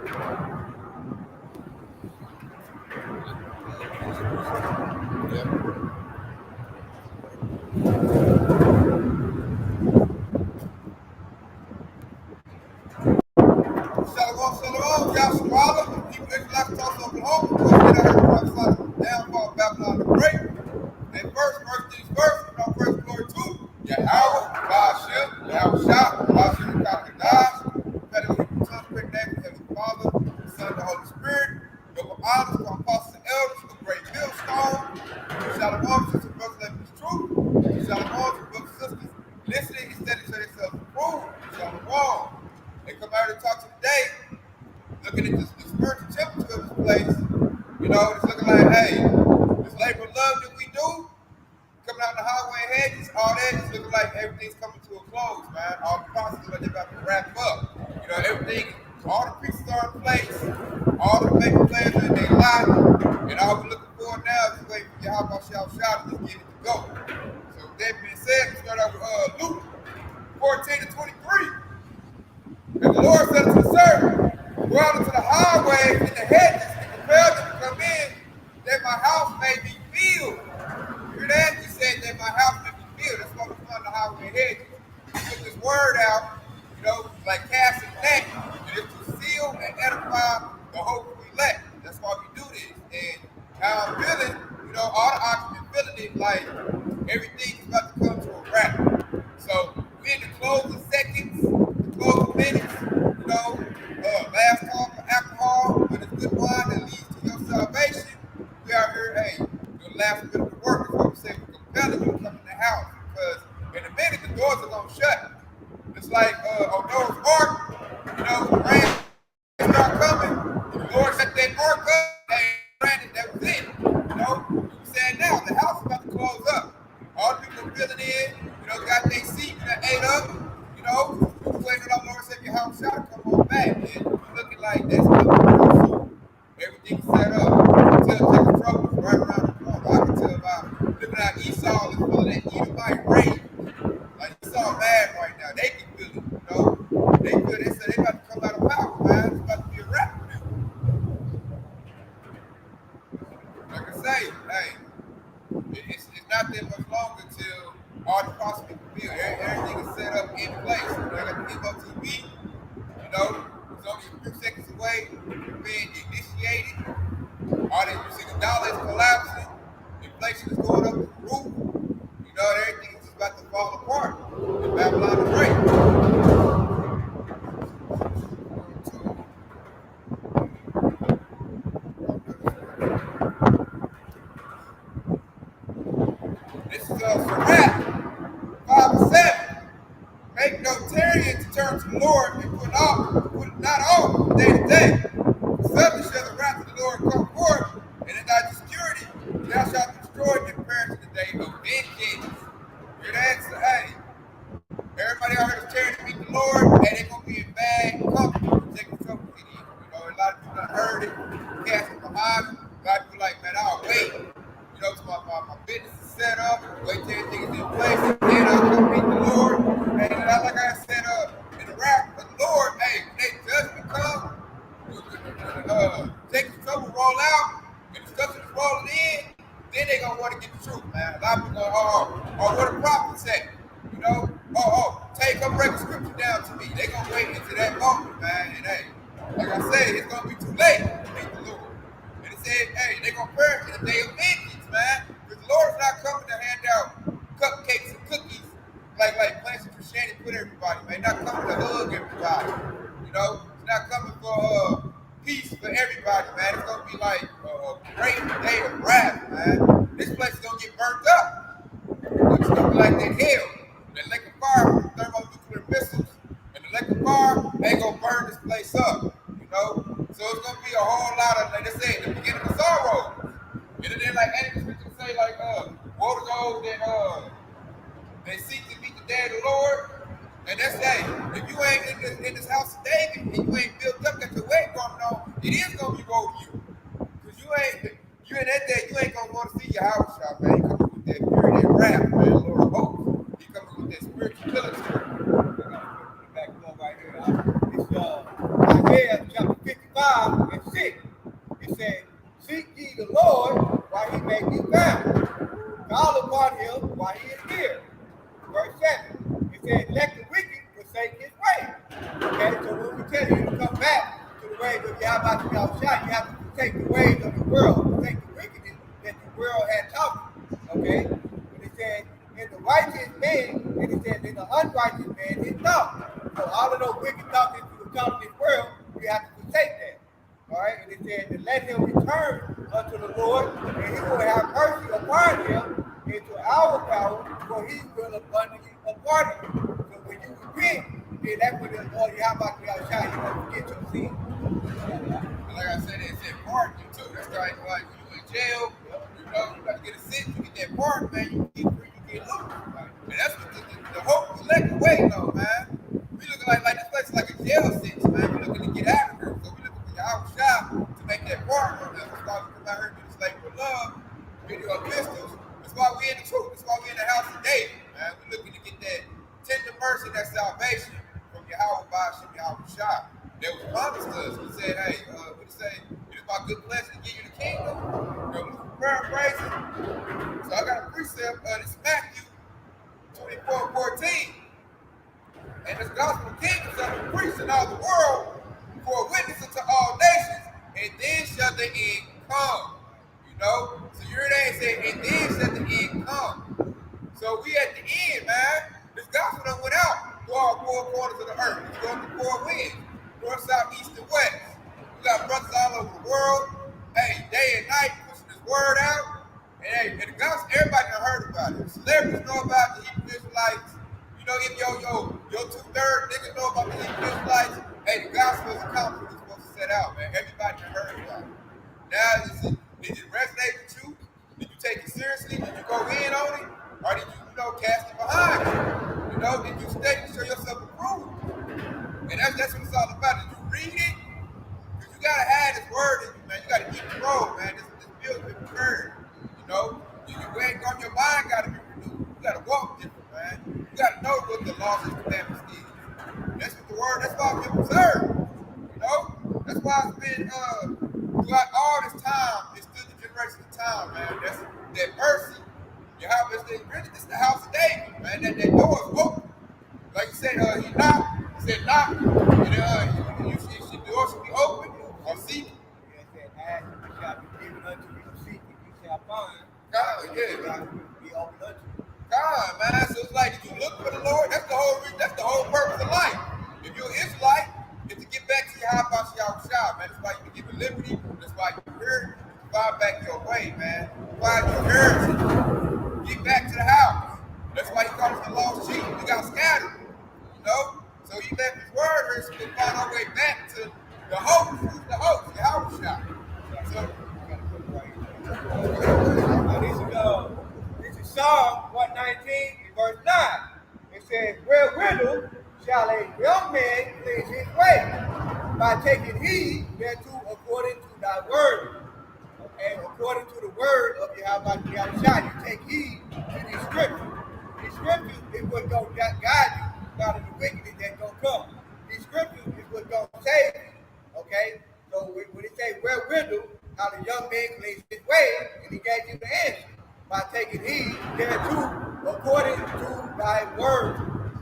Shalom, shalom, Yahshua, people in Black Tulsa, Oklahoma, because we done heard about the downfall of Babylon the Great. And first things first, first glory to Yahweh, Hashem, Yahshua, Hashem, Kakadash, that is the Son's great name of Heavenly Father, the Son, and the Holy Spirit. Double honors to our apostles and elders, the great millstone. Shalom, sisters and brothers, living is true. Shalom, to brothers and sisters, listening instead of showing themselves approved. Shalom. They come out and talk to today, looking at the spiritual temperature of this place. You know, it's looking like, hey, this labor of love that we do, coming out the highway hedges, all that, it's looking like everything's coming to a close, man. All the processes are about to wrap up. You know, everything, all the pieces are in place, all the major players are in their lot, and all we're looking for now is waiting for Yahweh Shall Shout to just get it to go. So with that being said, we start out with Luke 14 to 23. And the Lord said to the servant, go out into the highways and the hedges and compel them to come in, that my house may be filled. You hear that? He said that my house may be filled. That's why we come the highway and hedges. He put this word out, you know, like cast and net, and it's to seal and edify the hope we elect. That's why we do this. And how I'm feeling, you know, all the occupants feeling it like everything's about to come to a wrap. So we're in the closing seconds, the closing minutes, you know, last call for alcohol, but it's good wine that leads to your salvation. We out here, hey, doing the last bit of the work. That's why we say we're compelling you to come in the house, because in a minute the doors are gonna shut. It's like on Noah's Ark, you know, the rain start coming, the Lord set that ark up, hey, granted that was it. You know, we're saying now the house is about to close up. All the people filling in, you know, got their seat and ate up, you know, we're waiting on our Lord Savior house shot to come on back. And it's looking like that's coming real soon. Everything's set up. Until Jacob trouble is right around the corner. I can tell by looking at Esau is feeling that Edomite rage. Like Esau mad right now. They can feel it, you know. They feel they said they about to come out of power, man. It's about to be a wrap. Like I say, hey, it's not that much longer till all the process is fulfilled. Everything is set up in place. You know, I got the MOTV, you know, it's only a few seconds away from being initiated. All that you see, the dollar is collapsing, inflation is going up the roof, you know, everything is just about to fall apart in Babylon the Great. This is Surah 5 and 7. Make no tarrying to turn to the Lord and put not off from day to day. Suddenly shall the wrath of the Lord come forth, and in thy security thou shalt destroy and perish in the day of vengeance. Hear that? So, hey, everybody out here is tarrying to meet the Lord, and they're going to be in bad company. Taking trouble with it. You know, a lot of people have heard it, casting behind them. A lot of people like, man, I'll wait. You know, my business is set up, wait till everything is in place, and then I'll come meet the Lord. And like I said, in the rap of the Lord, hey, when they judgment come, take the trouble, roll out, and the stuff is rolling in, then they gonna want to get the truth, man. A lot of people go, what the prophet said, you know? Take up break the scripture down to me. They gonna wait into that moment, man. And hey, like I said, it's gonna be too late to meet the Lord. And it said, hey, they gonna perish in the day of vengeance, man. Because the Lord is not coming to hand out cupcakes and cookies like plans of Christianity put everybody, man. Not coming to hug everybody. You know, it's not coming for peace for everybody, man. It's gonna be like a great day of wrath, man. This place is gonna get burnt up. It's gonna be like that hell. That lake of fire from thermonuclear missiles, and the lake of fire ain't gonna burn this place up. You know? So it's gonna be a whole lot of, like they say, the beginning of sorrow. And then like any scripture say, like, woe to those that they seek to meet the day of the Lord. And that's that. If you ain't in this house of David and you ain't built up, got your weight going on, it is gonna be woe to you. Because you in that day, you ain't gonna want to see your house shop, man. You coming with that fury, that wrath, man, Lord of hosts. You coming with that spiritual military. I gotta put the back up right here. It's Isaiah chapter 55. ways of Yahweh Shah, you have to forsake the ways of the world, forsake the wickedness that the world had taught you. Okay? When it says, in the righteous man, and it says, in the unrighteous man, his thought. So all of those wicked thoughts that you were taught in this world, you have to forsake that. All right? And it says, to let him return unto the Lord, and he will have mercy upon him into our power, for he will abundantly pardon you. So when you repent, then that's when the Lord Yahweh Shah, you will forget your sin. Like I said, it's important too. That's like you in jail, you know, you got to get a sentence, you get that pardon, man, you get free, you get loose. And that's what the hope select way though, man. We looking like this place is like a jail sentence, man. We looking to get out of here. So we looking for Yahweh Shah to make that pardon on us. That's why we come out here to the slave for love, video pistols. That's why we in the truth. That's why we in the house of David, man. We looking to get that tender mercy, that salvation from Yahweh Bashim, Yahweh Shah. That was promised to us. He said, hey, what he say? It is my good pleasure to give you the kingdom. You know, paraphrasing. So I got a precept. This is Matthew 24:14. And this gospel kingdom shall be preached in all the world for a witness unto all nations, and then shall the end come. You know? So you hear that? It said, and then shall the end come. So we at the end, man. This gospel done went out to all four corners of the earth. It's going to four winds. North, south, east, and west. We got brothers all over the world. Hey, day and night pushing this word out. And hey, and the gospel, everybody done heard about it. Celebrities know about the Hebrew Israelites. You know, if your 2/3 niggas know about the Hebrew Israelites. Hey, the gospel is a conference we're supposed to set out, man. Everybody done heard about it. Now, did it resonate with you? Did you take it seriously? Did you go in on it? Or did you, cast it behind you? You know, did you study to show yourself approved? And that's what it's all about. Did you read it? Because you gotta have this word in you, man. You gotta keep the road, man. This bill's been prepared. You know, your mind gotta be renewed. You gotta walk different, man. You gotta know what the laws and commandments is. That's what the word. That's why it's been preserved. You know, that's why it's been throughout all this time. It stood the generation of time, man. That's that mercy. Yahweh is really just the house of David, man. That door is open. Like you said, he knocked. He said knock, and the door should be open or seek. He said, ask and it shall be given unto you, seek and you shall find. God, yeah. God will be open unto you. God, man. So it's like if you look for the Lord, that's the whole purpose of life. If you're an Israelite, it's to get back to Yahweh Shah, man. That's why you can give liberty. That's why you're here. Find back your way, man. Find your heritage. Get back to the house. That's why he calls us the lost sheep. We got scattered. You know? So he left his word here so we can find our way back to the host. Who's the host? The house shop. So this is Psalm 119 verse 9. It says, wherewithal shall a young man cleanse his way? By taking heed thereto according to thy word. And according to the word of Yahweh Shah, you take heed to these scriptures. These scriptures is what going to guide you out of the wickedness that's going to come. These scriptures is what's going to save you. Okay? So when it says, wherewithal, how the young man cleansed his way, and he gave you the answer. By taking heed thereto according to thy word.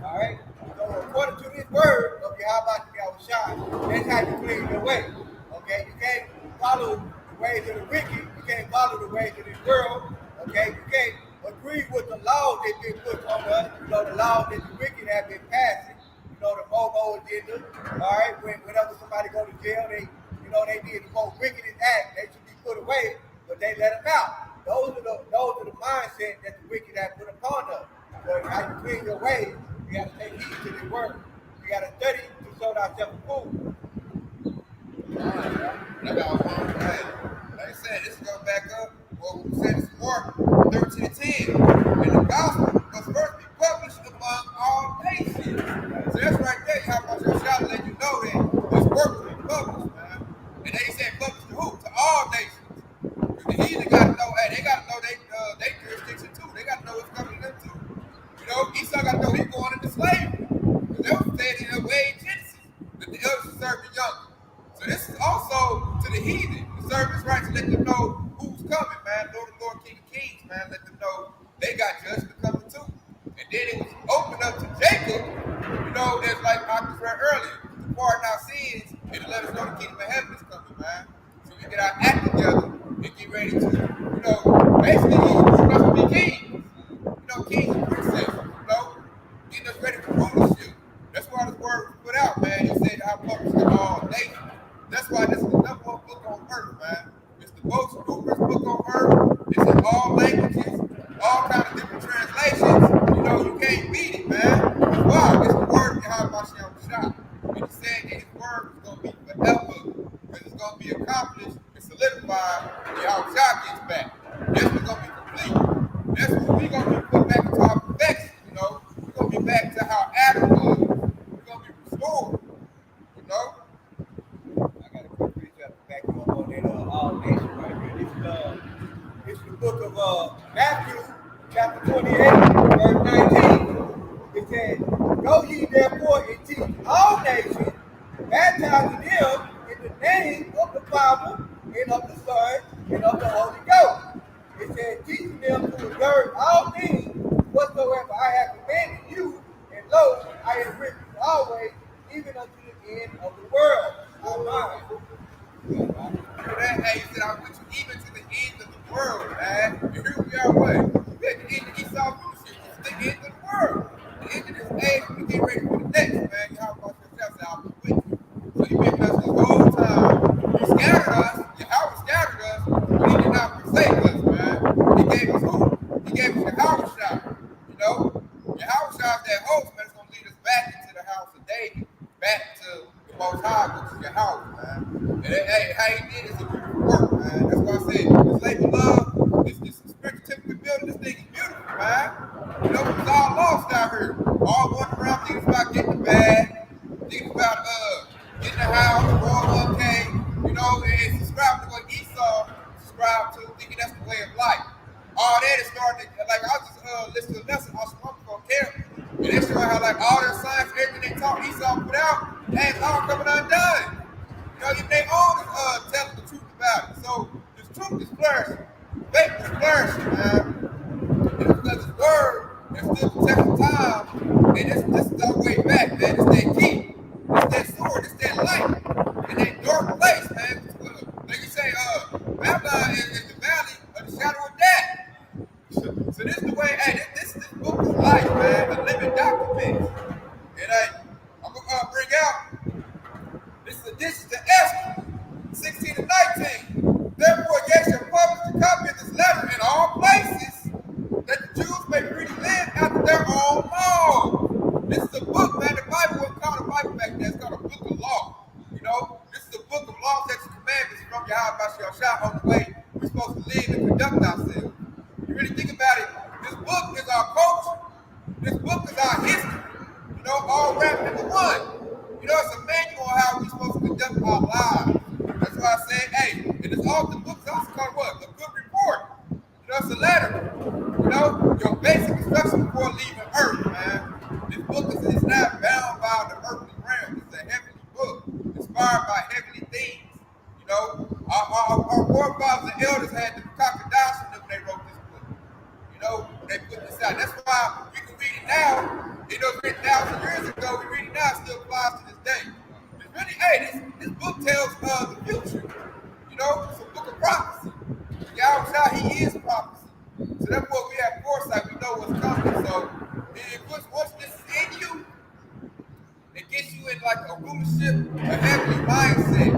All right? So according to this word of Yahweh Shah, that's how you clean your way. Okay? You can't follow the ways of the wicked. You can't follow the ways of this world. Okay? You can't agree with the laws that been put on us. You know, the laws that the wicked have been passing. You know, the MOMO agenda. All right? Whenever somebody go to jail, they did the most wickedest act. They should be put away, but they let them out. Those are the mindset that the wicked have put upon us. So how you clean your ways, you got to take heed to the word. You got to study to show thyself approved. Like I said, this is going back up what we said this Mark 13:10. And the gospel must first be published among all nations. So that's right there. You have to shout and let you know that this work will be published, man. And they said published to who? To all nations. The heathen got to know, hey, they got to know they jurisdiction too. They got to know what's coming to them too. You know, Esau got to know he's going into slavery. Because they were saying in the way in Genesis that the elders should serve the younger. So this is also to the heathen. The servants right to let them know who's coming, man. Lord, King of Kings, man. Let them know they got judgment coming too. And then it was opened up to Jacob. You know, there's like Marcus read earlier. To pardon our sins and to let us know the kingdom of heaven man. So we get our act together and get ready to, basically recruit us to be kings. Kings and princesses, getting us ready for rulership. That's why this word was put out, man. He said, I published it all nations. That's why this is the number one book on earth, man. It's the most numerous book on earth. It's in all languages, all kinds of different translations. You can't beat it, man. Why? It's the word of Yahweh Shah. And he said that his word is going to be forever, because it's going to be accomplished and solidified when Yahweh Shah gets back. This is going to be complete. That's what we're going to be put back into our perfection, We're going to be back to how Adam was. We're going to be restored, I got a quick reach up back up on that all nation right here. This is the book of Matthew, chapter 28, verse 19. It says, Go ye therefore and teach all nations, baptizing them in the name of the Father, and of the Son, and of the Holy Ghost. It says, teaching them to observe all things whatsoever I have commanded you, and lo, I am with you always, even unto the end of the world. Amen. Hey, he said, I'm with you even to the end of the world, man. And here we are, what? We're at the end of Esau's leadership. It's the end of the world. The end of this age, we get ready for the next, man. Yahweh yourself, I'll be with you. So you've been with us this whole time. You scattered us. Yahweh scattered us. But he did not forsake us, man. He gave us who? He gave us Yahweh Shah. Yahweh Shah is that host, man. It's going to lead us back into the house of David. Back to the Most High, which is Yahweh, man. And hey, how he did is a beautiful work, man. That's why I said, this labor love, this spiritual temple building, this thing is beautiful, man. We was all lost out here. All going around thinking about getting the bag, thinking about getting the house, 401k, and subscribing to what Esau subscribed to, thinking that's the way of life. All that is starting to, like, I was just listening to a lesson on some on camp, and they showing how, like, all their science, everything they taught Esau put out, ain't all coming undone. If they all telling the truth about it. So this truth is flourishing. Faith is flourishing, man. And it's because this word is still protecting time. And this is our way back, man. It's that key. It's that sword. It's that light. In that dark place, man. Like you say, Babylon is the valley of the shadow of death. So this is the way, hey, this book is life, man. A living document. And I'm going to bring out this is addition to Esther 16 and 19. Therefore, ye shall publish a copy of this letter in all places, that the Jews may freely live after their own law. This is a book, man. The Bible wasn't called a Bible back then. It's called a book of law. This is a book of law, statutes, and commandments from Yahweh Shah on the way we're supposed to live and conduct ourselves. You really think about it, this book is our culture. This book is our history. All wrapped into one. It's a manual on how we're supposed to conduct our lives. That's why I said, hey, and it's all the books also called what? A good report. It's a letter. Your basic instruction before leaving Earth, man. This book is not bound by the earthly realm. It's a heavenly book, inspired by heavenly things. Our forefathers and elders had the crocodiles in them when they wrote this book. They put this out. That's why we can read it now. It was written 1,000 years ago. We read it now, it still applies to this day. It's really, hey, this book tells the future. It's a book of prophecy. Yahweh Shah, he is prophecy. So that's what we have foresight. We know what's coming. So once this is in you, it gets you in like a rulership, a heavenly mindset.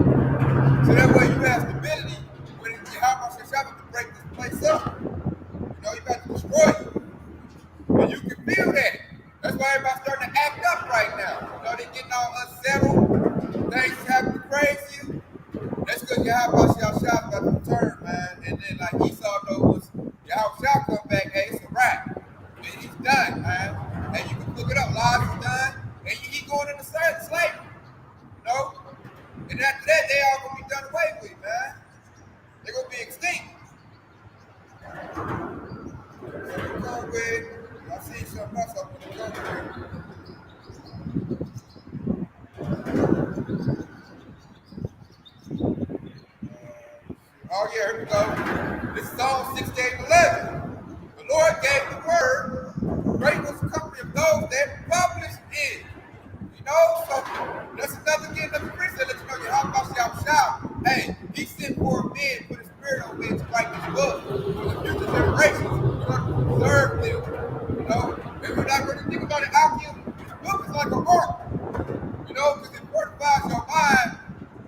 So that way you have stability when Yahweh Shah to break this place up. You got to destroy it. And you can feel that. That's why everybody's starting to act up right now. They're getting all unsettled. Things happening crazy. That's because Yahweh Shah about to return, man. And then, like Esau knows, Yahweh Shah come back, hey, it's a wrap. And he's done, man. And you can look it up. Lies is done. And he going into slavery. And after that, they all going to be done away with, man. They're going to be extinct. I see something else up in the room. Oh yeah, here we go. This is Psalm 68:11. The Lord gave the word. Great was the company of those that published it. So that's another again, another priest that lets you know Yahweh Shah. Hey, more men put a spirit on men to write this book for the future generations. You're going to preserve them. You know, if you're not really thinking about it, alchemy, this book is like an art. You know, because it fortifies your mind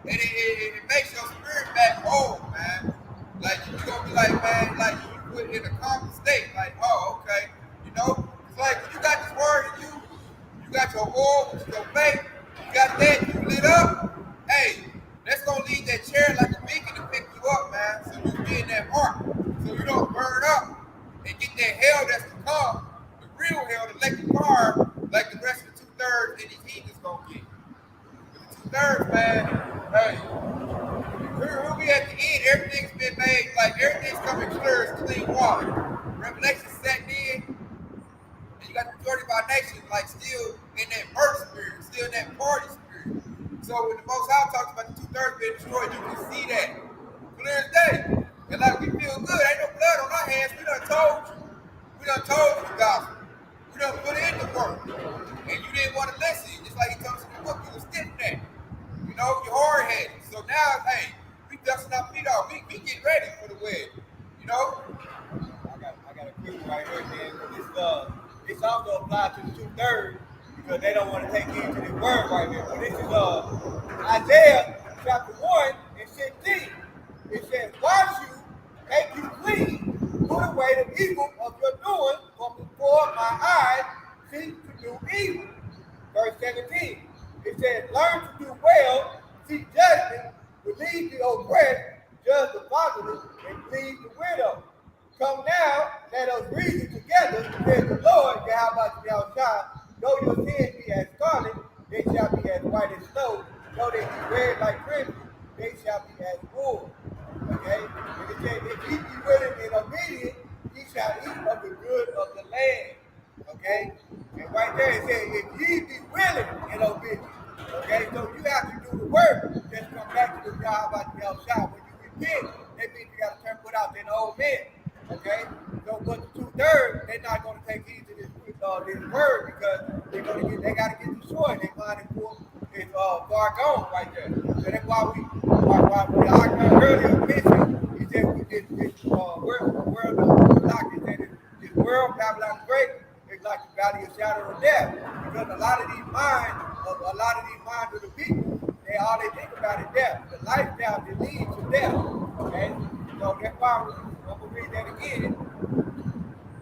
and it makes your spirit back whole, man. Like you're gonna be like, man, like you put it in a calm state, like, oh, okay. You know, it's like when you got this word in you, you got your oil, which is your faith, you got that, you lit up, hey, that's gonna lead that chair like a beacon to pick you up, man. So you be in that mark. So you don't burn up and get that hell that's to come, the real hell, the electric fire, like the rest of the 2/3 and these heathens gonna get. The 2/3, man, hey, here we at the end, everything's been made, like everything's coming clear as clean water. Revelation set in, and you got the majority of our nation like still in that birth spirit, still in that party spirit. So when the Most High talks about the 2/3 being destroyed, you can see that clear as day. And like we feel good, ain't no blood on our hands. We done told you. We done told you the gospel. We done put in the work. And you didn't want to listen. Just like he told us in the book, you was stiff that. You know, you're hard headed. So now, hey, we dusting our feet off. We get ready for the wedding. You know? I got a quick one right here, man. This also applies to the 2/3 because they don't want to take heed to this word right here. So this is Isaiah chapter 1 and 16. It says, wash you, make you clean, put away the evil of your doing from before my eyes, seek to do evil. Verse 17. It says, learn to do well, seek judgment, relieve the oppressed, judge the fatherless, and please the widow. Come now, let us reason together, says the Lord, Yahweh, though your sins be as scarlet, they shall be as white as snow. Though they be red like crimson, they shall be as wool. Okay? And it says, if ye be willing and obedient, ye shall eat of the good of the land. Okay? And right there it says, if ye be willing and obedient. Okay? So you have to do the work. Just come back to the job about the outside. When you repent, that means you got to turn put out them old men. Okay? So but the 2/3, they're not going to take heed to this word because they got to get destroyed. They find it far gone right there. So that's why I earlier mentioned, he said this world of darkness, this world, Babylon the Great, is like the valley of shadow of death. Because a lot of these minds of the people, all they think about is death. The lifestyle that leads to death. Okay? So that's why I'm going to read that again.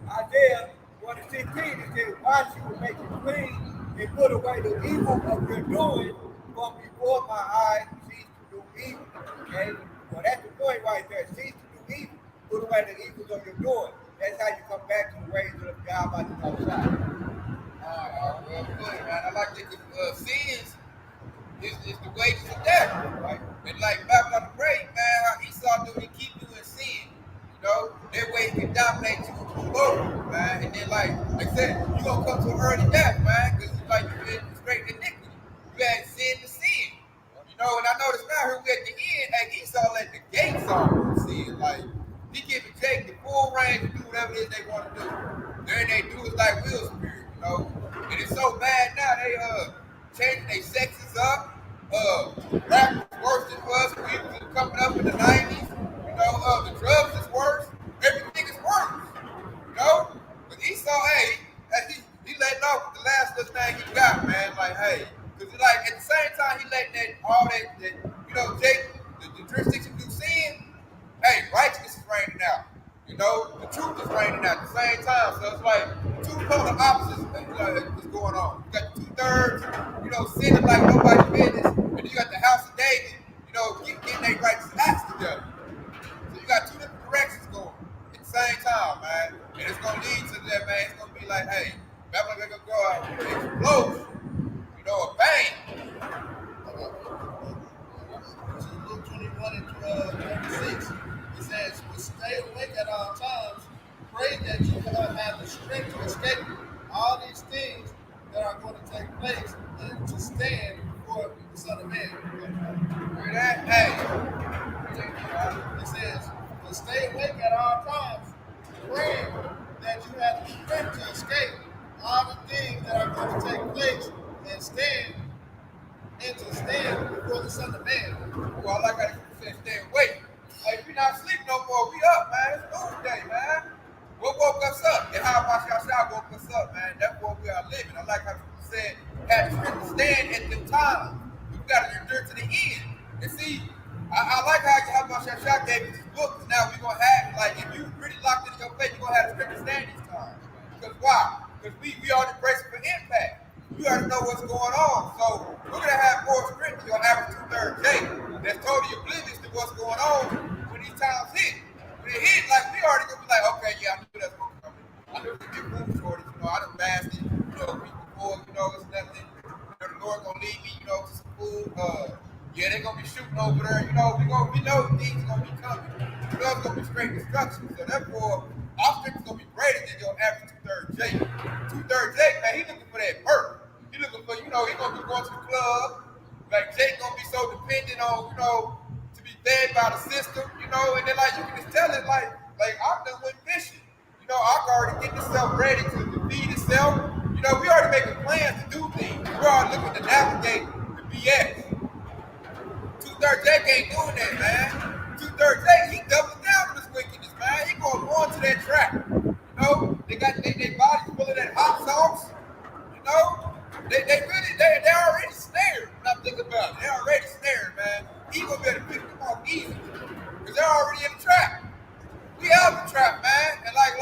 Isaiah 1 and 16, it says, wash you and make you clean, and put away the evil of your doing from before my eyes, cease to do evil. Okay? So that's the point right there. Cease to do evil. Put away the evils of your doing. That's how you come back to the ways of God by the outside. Well, good, man. I like that sins is the wages of death, right? And like Babylon the Great, man, how Esau do to keep you in sin. You know, that way he can dominate you and rule over, man. And then like I said, you're gonna come to an early death, man, because you've been straight in iniquity. You had sin to sin. You know, and I notice now here we at the end, like Esau let the gates off of sin. Like he giving Jake the full range to do whatever it is they want to do. Then they do it like Will Spirit, you know. And it's so bad now, they changing their sexes up. Rap is worse than us. People are coming up in the 90s. You know, the drugs is worse. Everything is worse. You know? But Esau, hey, he letting off the last little thing he got, man. Like, hey, because like at the same time he letting that you know, Jake, the jurisdiction do sin, hey, righteousness is raining out. You know, the truth is raining out at the same time. So it's like two polar opposites is going on. You got the 2/3, you know, sinning like nobody's business, and then you got the house of David, you know, getting their righteous acts together. So you got two different directions going at the same time, man. And it's gonna lead to that, man. It's gonna be like, hey, Babylon gonna go out with an explosion, you know, a bang. Luke 21 and 26. It says, but stay awake at all times, pray that you will have the strength to escape all these things that are going to take place and to stand before the Son of Man. Hear that? Hey. It says, but stay awake at all times, praying that you have the strength to escape all the things that are going to take place and to stand before the Son of Man. Well, like I said, stay awake. I like how much Shah gave us this book, because now we're going to have, like, if you really locked into your faith, you're going to have the scripture stand these times. Because why? Because we are the grace for impact. You already know what's going on. So we're going to have more scripture, your average two-thirds day, that's totally oblivious to what's going on when these times hit. When it hit, like, we already going to be like, okay, yeah, I knew that's going to come. I knew it was going to get food shortage. You know, I done fasted, week before, it's nothing. The Lord going to lead me, to some food. Yeah, they're gonna be shooting over there. We know things are gonna be coming. We know it's gonna be straight destruction. So therefore, our strength is gonna be greater than your average two-thirds Jake. Two-thirds Jake, man, he looking for that perk. He looking for, he gonna be going to the club. Like Jake gonna be so dependent on, to be fed by the system, and then like you can just tell it like I'm done with fishing. I can already get itself ready to feed itself. We already making plans to do things. We're already looking to navigate the BS. Two-thirds Jake ain't doing that, man. Two-thirds Jake, he doubling down on this wickedness, man. He going to that track. They got their bodies full of that hot sauce. They already snared. Now think about it. They already snared, man. He gonna be able to pick them off easy. Because they're already in the trap. We out the trap, man. And like,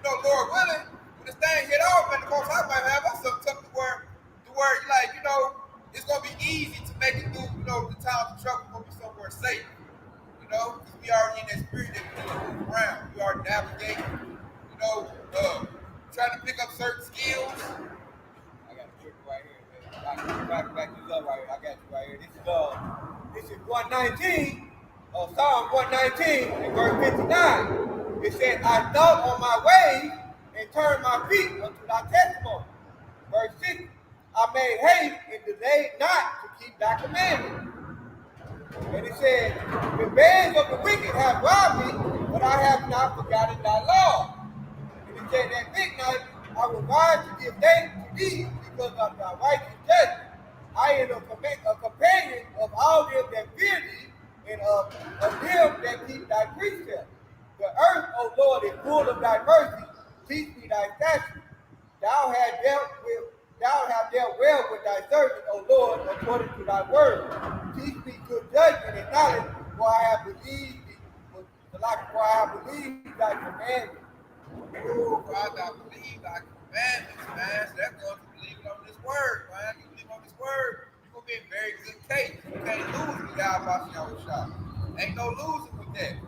Lord willing, when this thing hit off, man, the most I might have us something tough to where it's gonna be easy to make it through, the times of trouble. We're gonna be somewhere safe. Because we already in that spirit that we need to move around. We already navigating, trying to pick up certain skills. I got a scripture right here, man. I can back this up right here. I got you right here. This is 119, Psalm 119 and verse 59. It says, I thought on my ways and turned my feet unto thy testimony. Verse 60. I made haste and delayed not to keep thy commandments. And it said, the bands of the wicked have robbed me, but I have not forgotten thy law. And it said, at midnight I will rise to give thanks to thee because of thy righteous judgment. I am a companion of all them that fear thee, and of them that keep thy precepts. The earth, O Lord, is full of thy mercy. Teach me thy statutes. Thou hast dealt well with thy servant, O Lord, according to thy word. Teach me good judgment and knowledge, for I have believed thy commandments. Oh, God, I believe thy commandments, man. So that's going to believe it on this word, man. You believe on this word, you're going to be in very good case. You can't lose with God about your shop. Ain't no losing with that.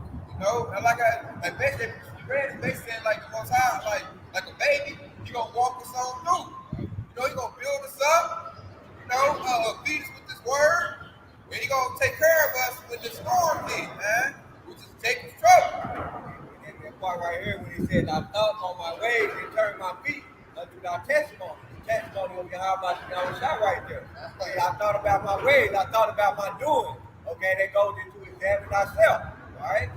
And basically, you read it, they said like the most high, like a baby, you gonna walk us on through. He gonna build us up, feed us with this word, and he gonna take care of us when the storm hit, man. Which is taking trouble. And that part right here when he said, I thought on my ways and turned my feet unto thy testimony. The testimony of Yahweh Shah right there. Okay, I thought about my ways, I thought about my doing. Okay, that goes into examine thyself. All right.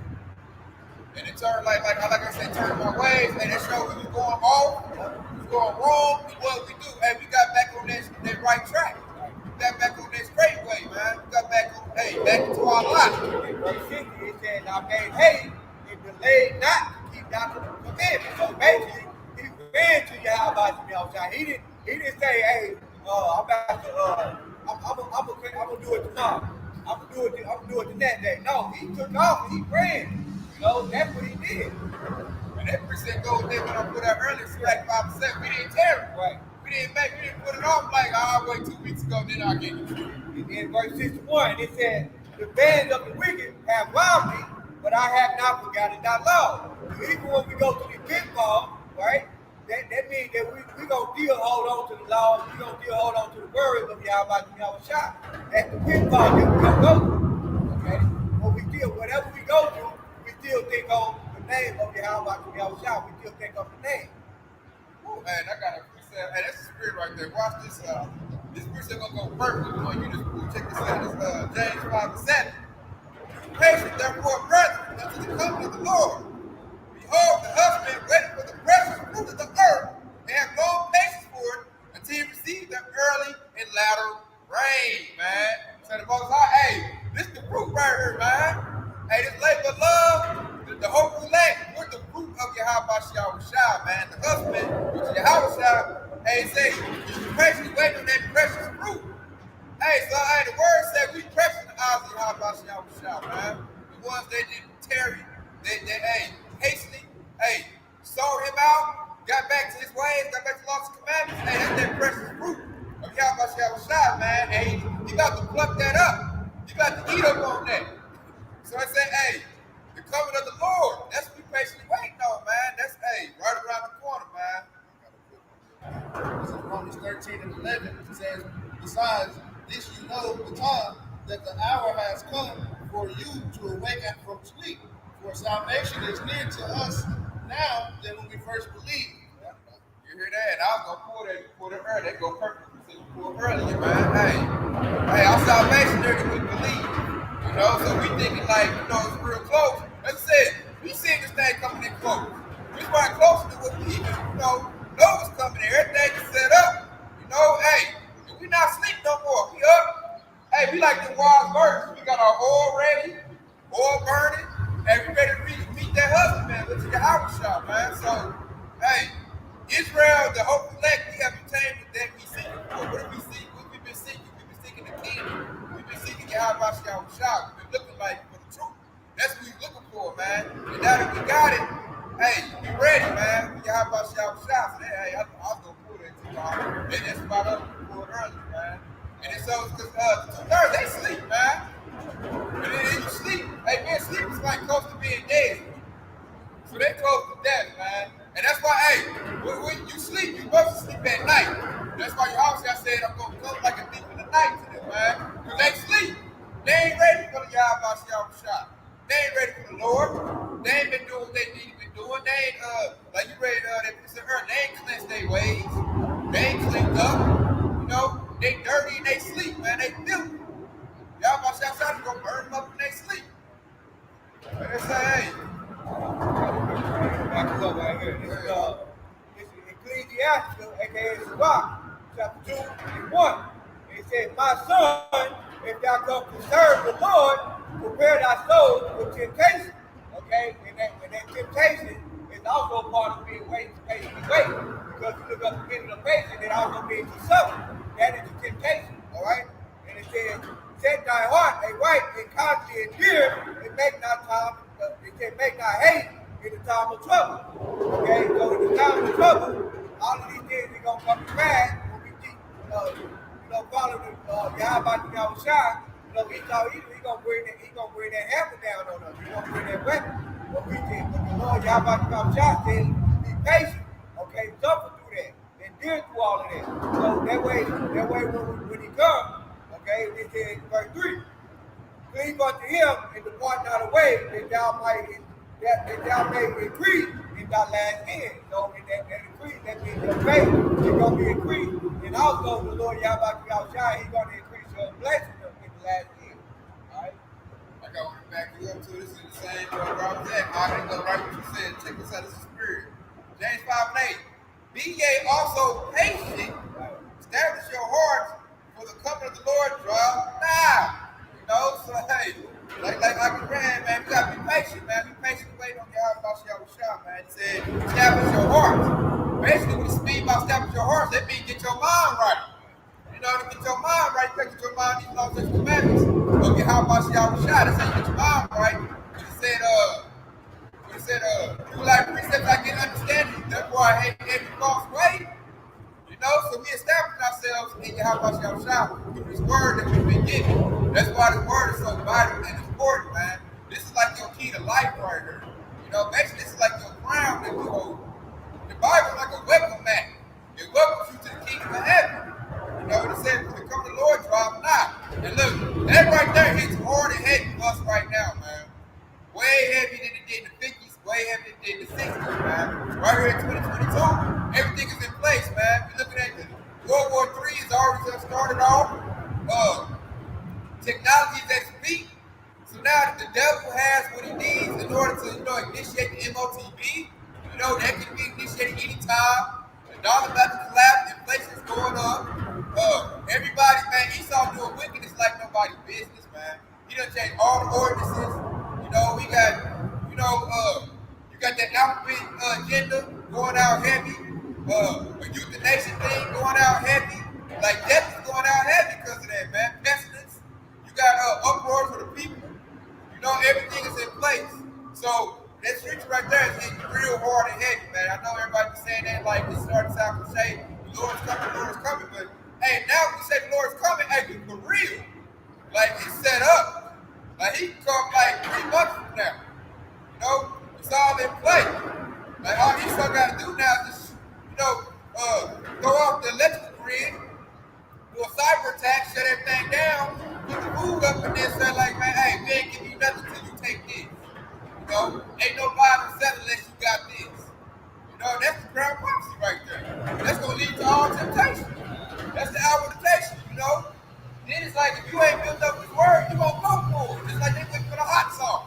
And it turned like I said, turn my ways, and it showed we was going off, we was going wrong. What we do, and we got back on that right track. We got back on that straight way, man. We got back into our life. In verse 60, it says, I made haste and delayed not to keep thy commandments. So basically, he ran to Yahweh. He didn't say, hey, I'm about to I'm gonna do it tomorrow. I'm gonna do it the next day. No, he took off and he ran. That's what he did. And that percent gold they went on put out earlier, so like 5%. We didn't tear it. Right. We didn't put it off like, wait 2 weeks ago, then I'll get it. And in verse 61, it said, the bands of the wicked have robbed me, but I have not forgotten thy law. So even when we go through the pitfall, right, that means that we going to still hold on to the law, we going to still hold on to the words of Yahweh Shah. That's the pitfall that we going to go through. Okay? But whatever we go through, we still think on the name of Yahweh Shah. We still think of the name. Oh man, I got a precept. Hey, that's the spirit right there. Watch this. This precept gonna go perfect. We're gonna use this proof. Check this out. This James 5:7. Be patient, therefore, brethren, unto the coming of the Lord. Behold, the husband waiting for the precious fruit of the earth, and have long patience for it until he receive the early and latter rain, man. So the Most High, hey, this the fruit right here, man. Hey, this labor of love, the hope of elect, with the fruit of Yahweh Shah, man. The husband, which is Yahweh Shah, hey, say, you patiently waiting on that precious fruit. Hey, so the word said we precious eyes of Yahweh, man. The ones that didn't tarry, they hastily, sought him out, got back to his ways, got back to laws and commandments. Hey, that's that precious fruit of Yahweh, man. Hey, you got to pluck that up. You got to eat up on that. So I say, hey, the coming of the Lord, that's what we patiently waiting on, man. That's, right around the corner, man. This is Romans 13 and 11. It says, besides this you know the time that the hour has come for you to awaken from sleep. For salvation is near to us now than when we first believed. You hear that? I was going to pull that earlier. They go perfect. Pull earlier, man. Hey, our salvation there that we believe. You know, so we thinking like, it's real close. Like I said, we seeing this thing coming in close. We right closer to what we even, know what's coming in. Everything is set up. And we not sleep no more. We up. Hey, we like the wild birds. We got our oil ready, oil burning, and we ready to meet that husband, man. Let's get our shop, man. So, Israel, the hope elect, we have obtained what that we seeking for. What do we seek? What we've been seeking? We've been seeking the kingdom. We've been seeking Yahweh shop. We've been looking like for the truth. That's what we're looking for, man. And now that we got it, be ready, man. Yahweh shop. So, I was going to pull that too long. And that's about up to pull it early, man. And it's so, because the 2/3, they sleep, man. And then you sleep. Being sleep is like close to being dead. So they close to death, man. And that's why, when you sleep, you supposed to sleep at night. That's why you obviously I said I'm going to come like a thief in the night to them, man. Because they sleep. They ain't ready for the Yahweh shop. They ain't ready for the Lord. They ain't been doing what they need to be doing. They ain't, like you read that piece of earth, they ain't cleansed their ways. They ain't cleaned up. They dirty and they sleep, man. They filthy. Yahweh shop is going to burn them up when they sleep. And they say, Back up right here. This is Ecclesiastes, aka Sirach, chapter 2 and 1. It says, my son, if thou come to serve the Lord, prepare thy soul for temptation. Okay? And that temptation is also part of being patiently waiting. Because you look up the beginning of patience, it also means to suffer. That is a temptation. Alright? And it says, set thy heart a right and constantly endure, and make not time. It said, make not hate in the time of trouble. Okay, so in the time of trouble, all of these things are gonna come to pass when we keep, follow the Yahweh Shai. He gonna bring that hammer down on us. He gonna bring that weapon. But the Lord Yahweh Shai said, be patient. Okay, suffer through that, endure through all of that. So that way when he comes, okay, it says verse 3. Cleave unto him and depart not away, that thou may increase in thy last end. So in that increase, that means your faith is going to be increased. And also the Lord Yahweh Shai, he's going to increase your blessing in the last end. All right? I got to back you up to this in the same where I was at. I can go right what you said. Check this out, this is spirit. James 5:8. Be ye also patient, establish your hearts, for the coming of the Lord draw nigh. So like we ran, man, we gotta be patient, man. Be patient and wait on Yahweh Shai, man. He said, establish your hearts. Basically, what it means by establish your hearts, that means get your mind right. To get your mind right, you gotta get your mind these laws and commandments. Go get Yahweh Shai. That's how you get your mind right. When he said, you like precepts I can understand it. Therefore I hate every false way. So we establish ourselves in Yahweh Shai through this word that we've been given. That's why this word is so vital and important, man. This is like your key to life right here. Basically this is like your crown that we hold. The Bible is like a welcome mat. It welcomes you to the kingdom of heaven. What it says, when the coming of the Lord draw nigh. And look, that right there hits hard and heavy for us right now, man. Way heavier than it did in the 50s, way heavier than it did in the 60s, man. Right here in 2022, everything is in place, man. We're looking at World War III has already started off. Technology is at its peak. So now that the devil has what he needs in order to, initiate the MOTB, that can be initiated anytime. The dollar about to collapse, inflation is going up. Everybody, man, Esau doing wickedness like nobody's business, man. He done changed all the ordinances. We got, you got that alphabet agenda going out heavy. A euthanasia thing going out heavy. Like death is going out heavy because of that, man. Pestilence. You got uproar for the people. Everything is in place. So that scripture right there is hitting real hard and heavy, man. I know everybody been saying that like this starting to sound cliche. The Lord's coming, but hey, now we say the Lord's coming, hey, for real. Like it's set up. Like he can come like 3 months from now. It's all in play. Like all he still gotta do now is just, throw off the electrical grid, do a cyber attack, shut everything down, put the food up and then say like, man, hey, we ain't giving you nothing till you take this. Ain't no buying and selling unless you got this. That's the ground prophecy right there. That's gonna lead to all temptation. That's the hour of temptation, Then it's like if you ain't built up this word, you gonna go for it. It's like they went for the hot sauce.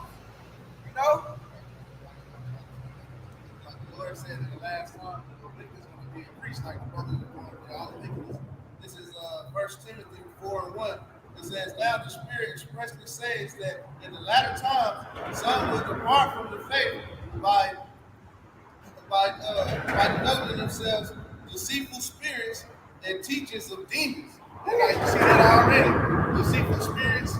Like the Lord said in the last time, the weakness is going to be increased, like the brother was going through all the weakness. This is 1 Timothy 4:1. It says, now the Spirit expressly says that in the latter times, some will depart from the faith by developing themselves deceitful spirits and teachers of demons. And like you see that already. Deceitful spirits,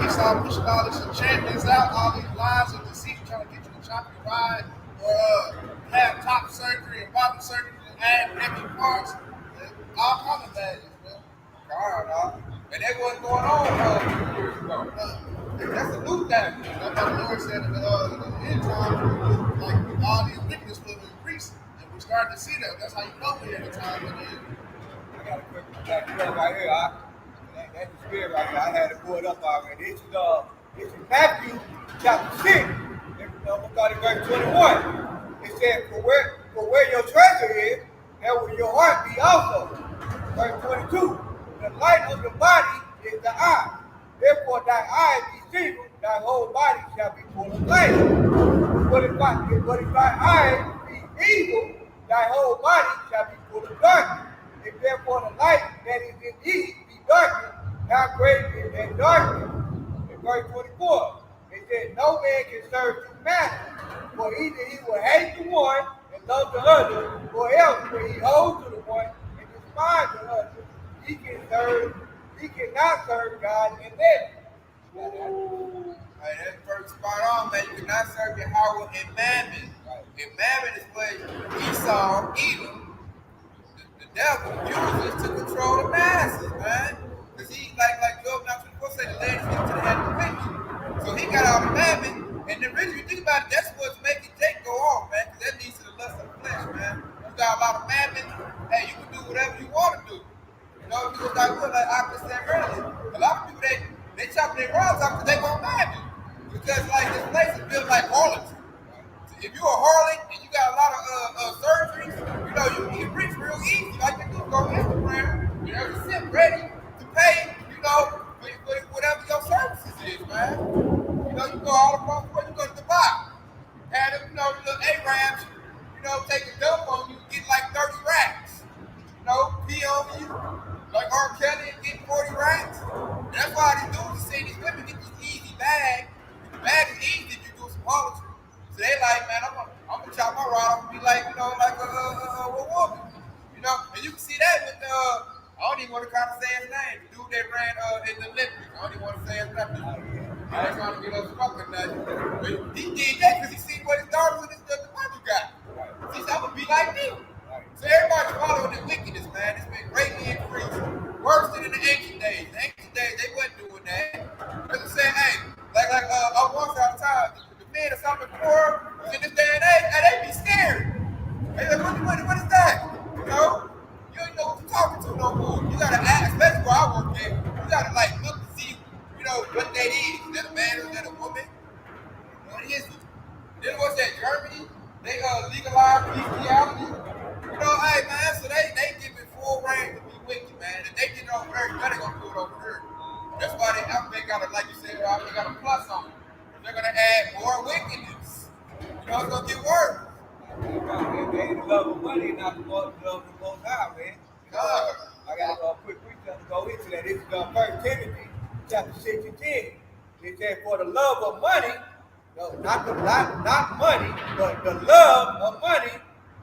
Esau pushing all this enchantments out, all these lies of deceit, trying to get you to chop your ride, or have top surgery and bottom surgery and add empty parts. All kinds of badges, man. And that wasn't going on a few years ago. That's a new thing. That's what the Lord said in the end time, like all these wickedness will increase. And we're starting to see that. That's how you know we're in the time of the end. I got a quick right here. That's the spirit right here. I had it pulled up already. This is Matthew chapter 6. I'm going to start at verse 21. It says, for where your treasure is, there will your heart be also. Verse 22. The light of the body is the eye. Therefore thy eye be single, thy whole body shall be full of light. But if thy eye be evil, thy whole body shall be full of darkness. If therefore the light that is in thee be darkness, how great is that darkness? In verse 24, it says, no man can serve two masters, for either he will hate the one and love the other, or else will he hold to the one and despise the other. He cannot serve God and man. Right, that's verse spot on, man. You cannot serve Yahweh and Mammon. Right. And Mammon is what Esau, Edom, the devil uses to control the masses, man. Because he, like Job 9:24 said, the land to the hand of the wicked. So he got all the Mammon, and then really, you think about it, that's what's making Jake go off, man. Because that leads to the lust of the flesh, man. You got a lot of Mammon, hey, you can do whatever you want to do. Because like I said earlier, a lot of people they chop their rods off because they want Mammon. Because like this place is built like harlotry. So if you're a harlot and you got a lot of surgeries, you can get rich real easy. Like you do go on Instagram, you sit ready to pay, for whatever your services is, man. You go all across the world, you go to Dubai. And the little Arabs, take a dump on you, get like 30 racks. Pee on you. Like R. Kelly and getting 40 racks. And that's why these dudes are saying these women get this easy bag. The bag is easy if you do some harlotry. So they like, man, I'm gonna chop my rod off and be like, like a woman. And you can see that with I don't even want to kind of say his name. The dude that ran in the Olympics. I don't even want to say his name. I ain't trying to get us fucking nothing. But he did that because he seen what his daughters and the mother got. He said, I'm gonna be like them. So everybody's following the wickedness, man. It's been greatly increased. Worse than in the ancient days. The ancient days, they wasn't doing that. Because they saying, hey, once at a time, the men or something before in this day and age, they be scared. They like, what is that? You don't know what you're talking to no more. You gotta ask, especially where I work at, you gotta look to see, what that is. Is that a man or is that a woman? What is it? Then what's that, Germany? They legalized bestiality. Hey man, so they give it full reign to be wicked, man. If they get it over there, they're gonna do it over here. That's why they got a, like you said, they got a plus on it. They're gonna add more wickedness. It's gonna get worse. They love of money, not the love of the Most High, man. I got a quick to go into that. This is 1 Timothy chapter 6 and 10. It says, for the love of money, not money, but the love of money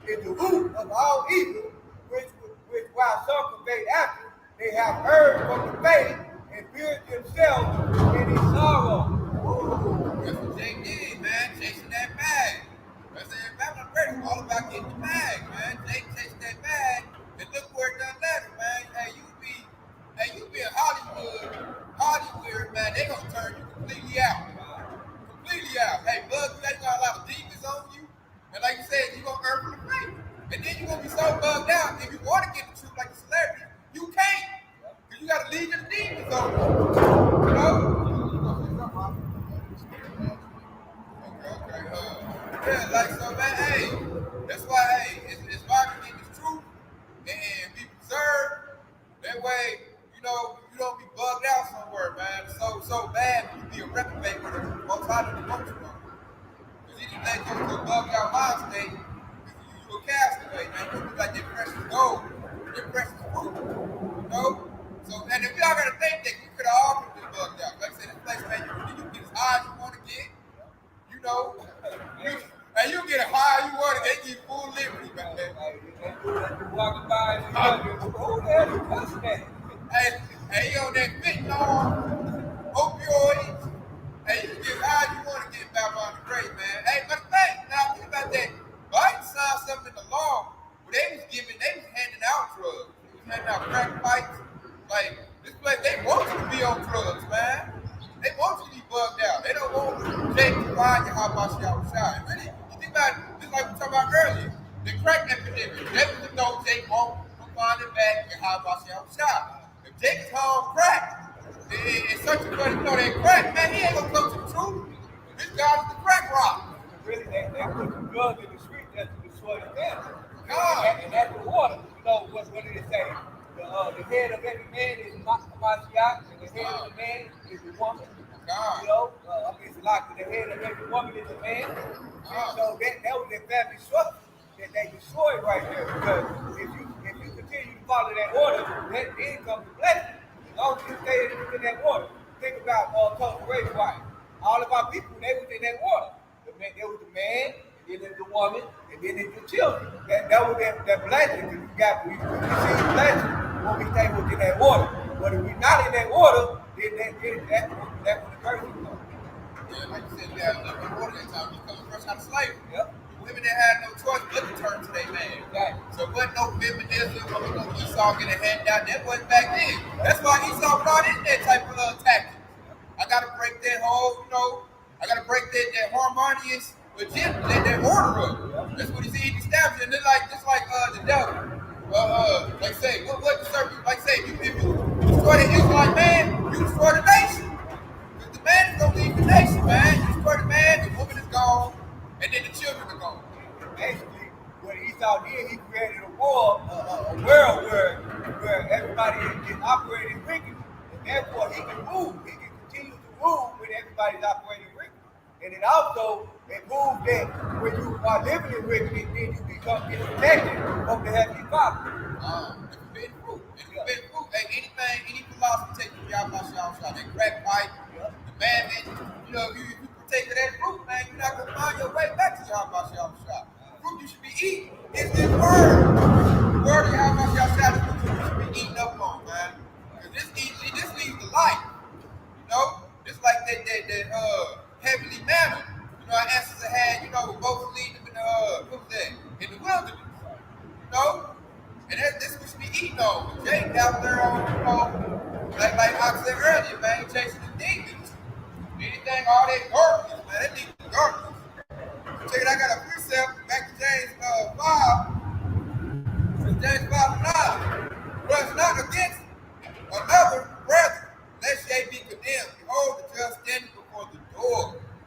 is the root of all evil, which while some convey after, they have heard from the faith and bury themselves in his sorrow. That's what Jay did, man. Chasing that bag. That's it. Babylon Break is all about getting the bag, man. Jay chasing that bag, and look where it done led him, man. Hey, you be in Hollywood, man. They gonna turn you completely out. Completely out. Hey, bug, you ain't got a lot of demons on you. And like you said, you gonna earn from the faith. And then you gonna be so bugged out. If you want to get the truth like a celebrity, you can't. Because you gotta leave your demons on you. You know? Okay. Yeah, like so, man. Hey, that's why. Hey, it's hard to get this truth and be preserved. That way, you know, you don't be bugged out somewhere, man. So bad you be a reprobate with the most high of the most of them. Because you just let you bugged out mind state, you a castaway, man. You be like that precious gold, that precious fruit, you know. So, and if y'all gotta think that you could have all been bugged out. Like I said, this place, man, you get as high as you want to get. You know, and you get high you want it, they give full liberty back there. You walking by and who the hell you cussing at? Hey, you on that fentanyl, opioids, hey, you can get high you want to get Babylon the Great, man. Hey, but now think about that. Biden signed something in the law where they was handing out drugs. They was handing out crack pipes. Like, this place, they want you to be on drugs, man. They want you to be bugged out. They don't want Jake to find you how about you outside. Really, you think about it, just like we talked about earlier, the crack epidemic. That was the no Jake won't find it back and how about you outside. If Jake is home crack, and searching for that crack, man, he ain't gonna come to the truth. This guy is the crack rock. Really, they put the drugs in the street just to destroy the family. God. And that's the water. You know, what did it say? The head of every man is Mashiach, and the head of the man is the woman. God. You know, it's like the head of every woman is a man. So that was their family structure that they destroyed right there. Because if you continue to follow that order, then comes the blessing. As long as you stay within that order. Think about culture race wise. All of our people, they was in that order. There was the man, and then there's the woman, and then there's the children. That was that blessing. We see the blessing when we stay within that order. But if we're not in that order, then that's when the curse comes. Yeah, like you said, you had enough order that time. You coming fresh out of slavery. Yep. Women that had no choice but to turn to their man. Exactly. So it wasn't no feminism or no Esau getting a hand down. That wasn't back then. That's why Esau brought in that type of tactics. I gotta break that whole, I gotta break that harmonious legit, that order up. That's what he said. He established, and then just like the devil. Like say, what the serpent? Like say, if you destroy the Israelite man, you destroy the nation. Because the man is gonna leave the nation, man. You destroy the man, the woman is gone, and then the children are gone. Basically, what Esau did, he created a world where everybody is operating wickedly, and therefore he can move. He can continue to move when everybody's operating wickedly. And it also moves that when you are living in wickedness, then you become disconnected from the Heavenly Father. It's forbidden fruit. It's forbidden fruit. Hey, any philosophy take you out by y'all shot. That crack pipe, the man, if you partake of that fruit, man, you're not gonna find your way back to y'all by y'all shot. The fruit you should be eating is this word. The word of y'all by y'all shot is what you should be eating up on, man. Because this leads to life. Just like that heavenly manna. Our ancestors had, with both leading them in the wilderness. And this we should be eating on. Jake out there on, like I said earlier, man, chasing the demons. Anything, all that darkness, man, that demon is darkness. Check it, I got a precept back to James 5. James 5:9. But not against another brother, lest ye be condemned. Behold, the judge standing before the door.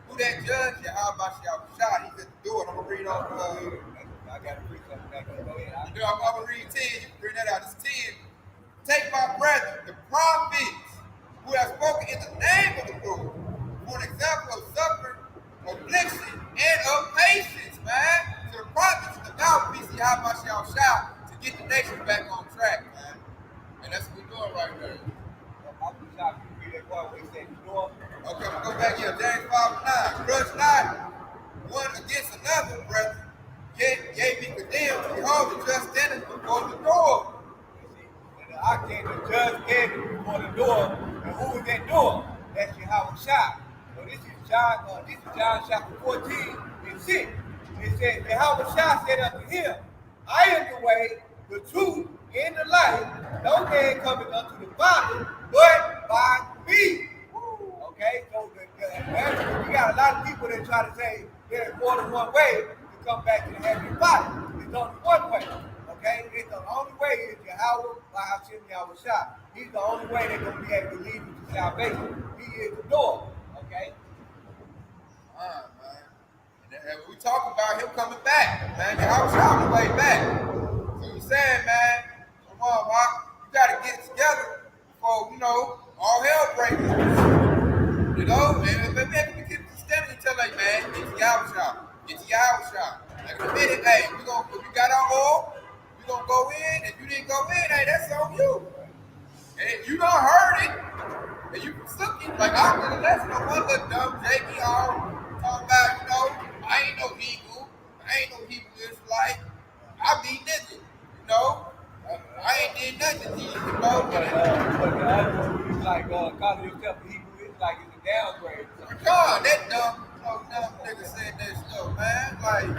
Who that judge? How about y'all shot? He's at the door. I'm gonna read on. I got to read something back there. Go ahead. I'm gonna read 10. You can bring that out. It's 10. Take my brethren, the prophets, who have spoken in the name of the Lord, for an example of suffering, affliction, and of patience, man. So the prophets and the mouthpiece, how about y'all shout to get the nation back on track, man. And that's what we're doing right there. I'll be shocked if you read that part where he said the door. Okay, I'm gonna go back here. James 5:9. Grudge not one against another, brethren. Yet ye be condemned. Behold, the just standing before the door. I came, the judge standing before the door, and who is John chapter 14 and 6. It says, Yahweh Shah said unto him, I am the way, the truth, and the life. No man cometh unto the Father but by me. Okay, so we got a lot of people that try to say there's more than one way to come back to the Heavenly Father. There's only one way. Okay, it's the only way is Yahweh by Hashem Yahweh Shah. He's the only way they're going to be able to lead you to salvation. He is the door. Okay? Man. And we talk about him coming back, man. The house on the way back. So you saying, man, come on, Mark, you got to get it together before, all hell breaks loose. And maybe we get to stand and tell like, man, get to your house shop. Get to your house shop. Like in a minute, hey, if you got our oil, we going to go in. If you didn't go in, hey, that's on you. And if you don't heard it, and you suck it, like I did a lesson on one little dumb Jakey all talking about, I ain't no Hebrew. I ain't no Hebrew Israelite. I be nigga, I ain't did nothing to you, But the other one is like calling yourself a Hebrew, it's like it's a downgrade. God, that dumb nigga said that stuff, man. Like,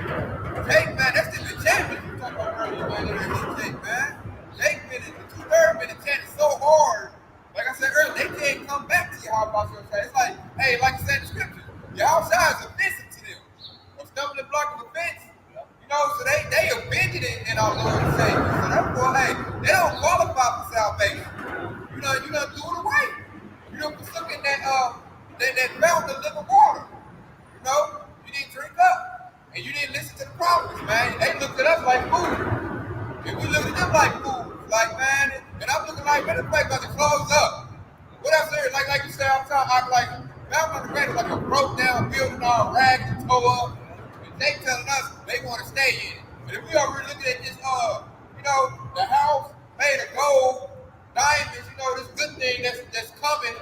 Jake, man, that's the champion you talking about earlier, man. That's Jake, man. Jake been in the 2/3 been chanting so hard. Like I said earlier, they can't come back to you. How about your It's like, hey, like I said in the scripture, your outside is offensive to them. A stumbling block of offense. So they offended in our Lord and Savior. So therefore, hey, they don't qualify for salvation. You done threw it away. You done forsook in that fountain of living water. You didn't drink up. And you didn't listen to the prophets, man. They looked at us like food. And we looked at them like food. Like, man, and I'm looking like, man, this place about to close up. What else there? Like you said, I'm like, Mountain on the Great is like a broke down building, all ragged and tore up. And they telling us they want to stay in it. But if we already looking at this, the house made of gold, diamonds, this good thing that's coming,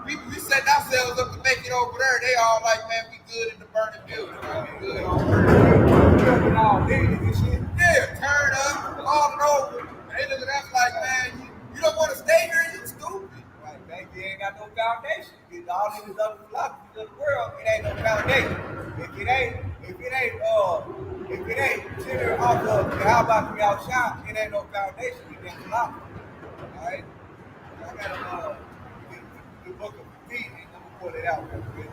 we setting ourselves up to make it over there. They all like, man, we good in the burning building. We good on yeah, turn up, all it over. They look at us like, man, you don't want to stay here, you stupid. Right, man, you ain't got no foundation. All these other philosophies of the world, it ain't no foundation. If it ain't centered off of how about you outside, it ain't no foundation. It ain't philosophy. Alright? I got the book of Ephesians. I'm gonna pull it out real quick.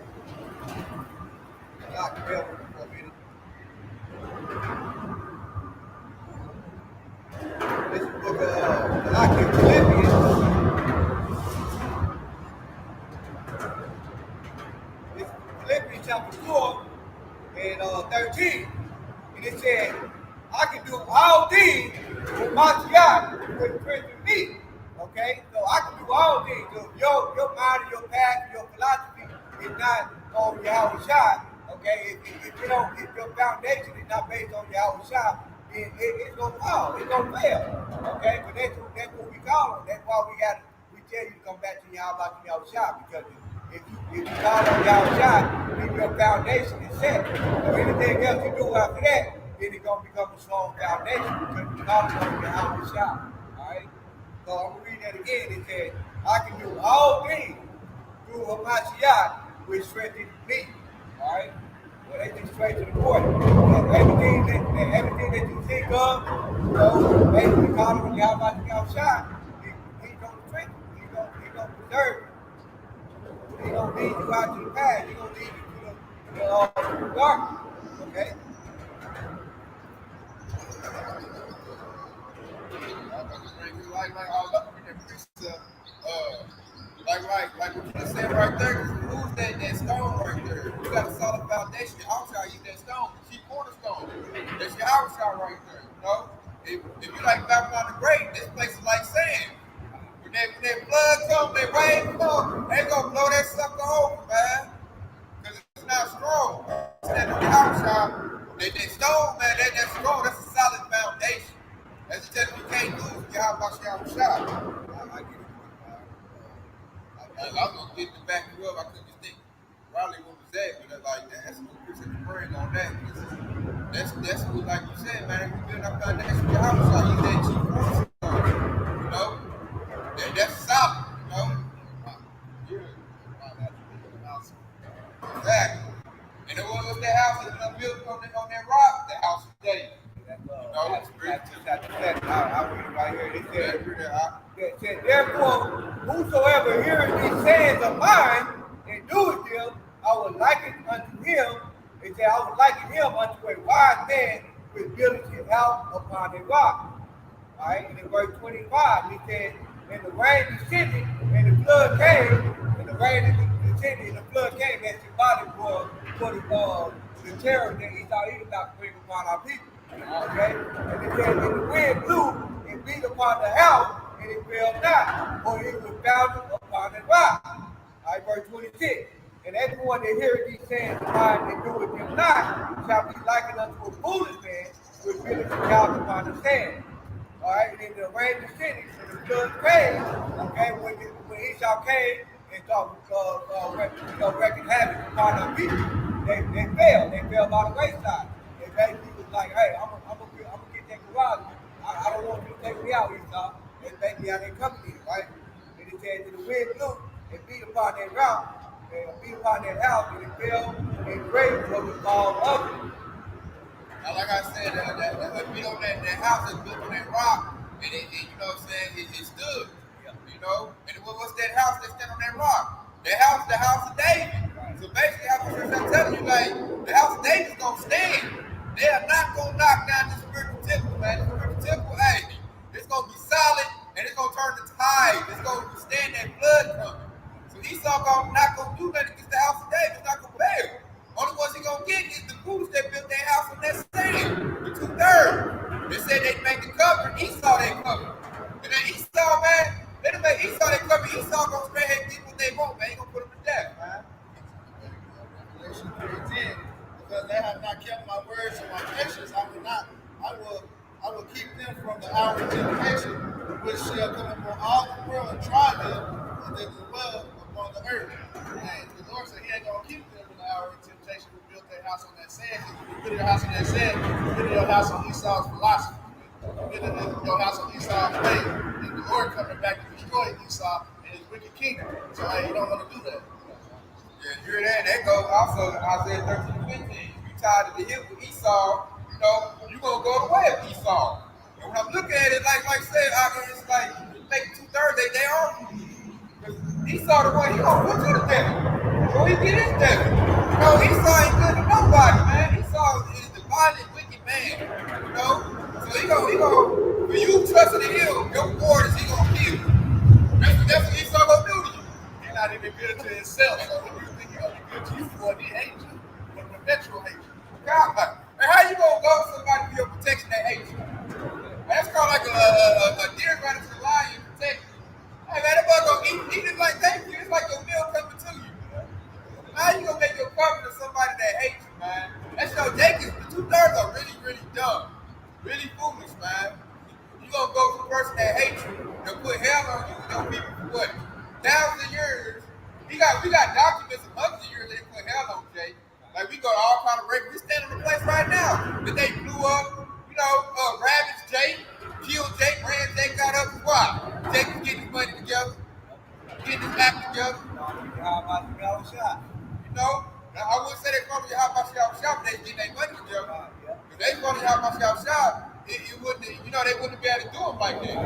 I can help you for a minute. This is the book of Philippians. It's Philippians chapter 4 and 13. And it said, I can do all things with my God who strengthens me. Okay? So I can do all things. So your mind and your path, your philosophy is not on Yahweh Shah. Okay? If your foundation is not based on Yahweh Shah, then it's gonna fall. It's gonna fail. Okay? But that's what we call it. That's why we tell you to come back to Yahweh Shah, because if you call on Yahweh Shah, then your foundation is set. So anything else you do after that, then it's gonna become a strong foundation because you call on Yahweh Shah. Alright? So I'm gonna read that again. It says, I can do all things through Hamashiach, which strengthens me. Alright? Well, they just straight to the point. Everything that you think of, basically call on Yahweh Shah, he's gonna strengthen you. He's gonna preserve you. He's gonna lead you out to the path. He's gonna lead you to the darkness. Okay? Like all up in that precept, like what you said right there, who's that stone right there? You got a solid foundation. Your house shall use that stone, the chief cornerstone. That's your house shall right there, If you like Babylon the Great, this place is like sand. When that flood comes, that wave comes, they gonna blow that sucker over, man. Because it's not strong. Stand on your house shall. That stone, man, that's strong, that's a solid foundation. That's just you can't lose your house shall shop. I get it. I'm gonna get to back you up. I couldn't just think probably what was that, but that's what we're going to bring on that. That's what, like you said, man, if you build up foundation, your house shall use that cheap cornerstone. That's solid, Yeah. Exactly. that house and built on that rock, the house of David. That's chapter 7. I'll read it right here. It said, therefore, whosoever heareth these sayings of mine and doeth them, I will liken unto him. It said, I will liken him unto a wise man which buildeth his house upon a rock. All right, and in verse 25, he said, and the rain descended, and the flood came, and the rain descended, and the flood came, that's symbolic for the terror that Esau is about to bring upon our people. Okay? And it said, and the wind blew and beat upon the house, and it fell not, for it was founded upon a rock. All right, verse 26. And everyone that heareth these sayings of mine and doeth them not shall be likened unto a foolish man which buildeth his house upon the sand. All right, and then the rain descended, and the flood came. Okay, when Esau came and wreaking havoc upon our people, they fell. They fell by the wayside. They basically was like, hey, I'm gonna get that garage. I don't want you to take me out, Esau. They basically how they come to you, right? And it says, and the wind blew and beat upon that rock, and beat upon that house, and it fell, and great was the fall of it. Now, like I said, that beat on that house that's built on that rock, and it you know what I'm saying, it stood. You know? And what's that house that stand on that rock? That house, the house of David. So basically, I'm telling you, like, the house of David's gonna stand. They are not gonna knock down the spiritual temple, man. The spiritual temple, hey, it's gonna be solid, and it's gonna turn the tide. It's gonna withstand that flood coming. So Esau not gonna do nothing against the house of David. It's not gonna fail. Only ones he gonna get is the fools that built their house on that sand. The 2/3. They said they'd make the cover. Esau they cover. And then Esau, man, they done make Esau they cover. Esau gonna spread hate people what they want, man. He gonna put them to death, man. Revelation 3:10, because they have not kept my words and my patience, I will keep them from the hour of temptation, which shall come upon all the world and try them, and they dwell upon the earth. And the Lord said He ain't gonna keep them in the hour of temptation who built their house on that sand. Because if you build your house on that sand, you build your house on Esau's philosophy. You build your house on Esau's way. And the Lord coming back to destroy Esau and his wicked kingdom. So hey, you don't want to do that. Yeah, you hear that? That goes also to Isaiah 13:15. You tied to the hip with Esau, you know, you gonna go the way of Esau. And when I'm looking at it, like I said, it's like make 2/3, they are. Because Esau the one, he gonna put you to death. So he get his death. You know, Esau ain't good to nobody, man. Esau is the violent, wicked man. You know? So he gonna, when you trust in him, your word is he gonna kill you. That's what Esau gonna do to you. He's not even good to himself. So when you think he's gonna be good to you, boy, he hates you. With perpetual hatred. God, man, how you gonna go to somebody for your protection that hates you? Man, that's called like a deer running to the lion and protect you. Hey man, that bug gonna eat it like thank you. It's like your meal coming to you. How you gonna make your cover to somebody that hates you, man? That's your Jacobs. The 2/3 are really, really dumb. Really foolish, man. You gonna go to the person that hates you, they'll put hell on you and your people for what? Thousands of years. We got documents of hundreds of years they put hell on Jay. Like we go to all kind of rape. We stand in the place right now that they blew up, you know, ravaged Jake, killed Jake, ran Jake out of his wife. Jake was getting his money together, getting his act together. You know, I wouldn't say they probably how about shop, but they getting their money together. If they probably how about shop, it wouldn't, you know, they wouldn't be able to do it like that.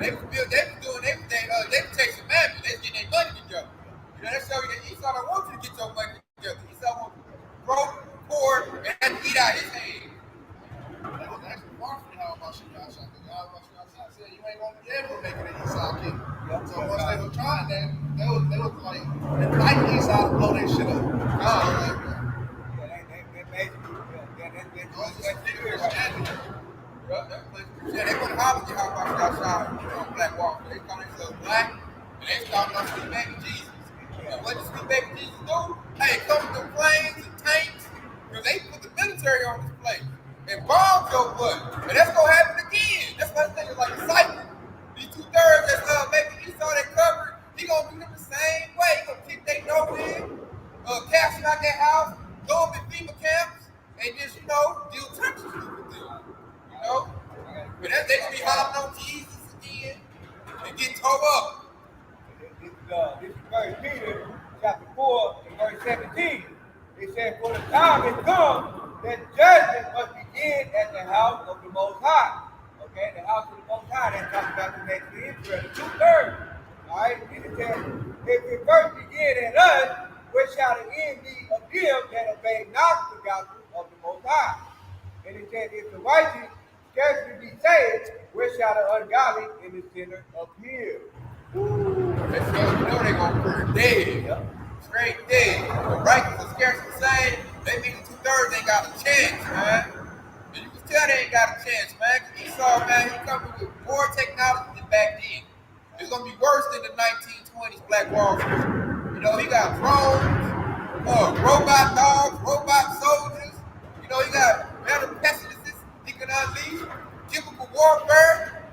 They was doing everything. They were chasing mammon. They was getting their money together. You know, that show you that Esau don't want you to get your money together. Esau wants you broke, poor, and have to eat out his hand. That was actually far from how about y'all shot. How about y'all said you ain't gonna be able to make it in Esau kingdom. So once they were trying that, they was like inviting Esau to blow that shit up. Yeah, they wouldn't holler you how about y'all shot, you know, Black Walker. They call themselves black, and they started on sweet baby Jesus. And what does sweet baby Jesus do? Hey, it comes with planes and tanks, because they put the military on this place and bombed your butt. And that's gonna happen again. That's why I think it's like a cycle. These 2/3 that's making Esau that covered, he gonna do them the same way. He gonna kick their door in, cash them out their house, go up in FEMA camps, and just, you know, deal touches with them. You know? But they gonna be hollering on Jesus again and get tore up. This is 1 Peter chapter 4 and verse 17. It said, for the time is come that judgment must begin at the house of the Most High. Okay, the house of the Most High, that's talking about the nation of Israel, the 2/3. All right, and it says, if it first begin at us, where shall the end be of them that obey not the gospel of the Most High? And it says, if the righteous scarcely be saved, where shall the ungodly and the sinner appear? They know they gonna put dead. Yep. Straight dead. The righteous are scarcely the same. They mean the 2/3 ain't got a chance, man. And you can tell they ain't got a chance, man. Cause Esau, man, he coming with more technology than back then. It's gonna be worse than the 1920s Black Wall Street. You know, he got drones, robot dogs, robot soldiers. You know, he got metal pestilences he can unleash, chemical warfare,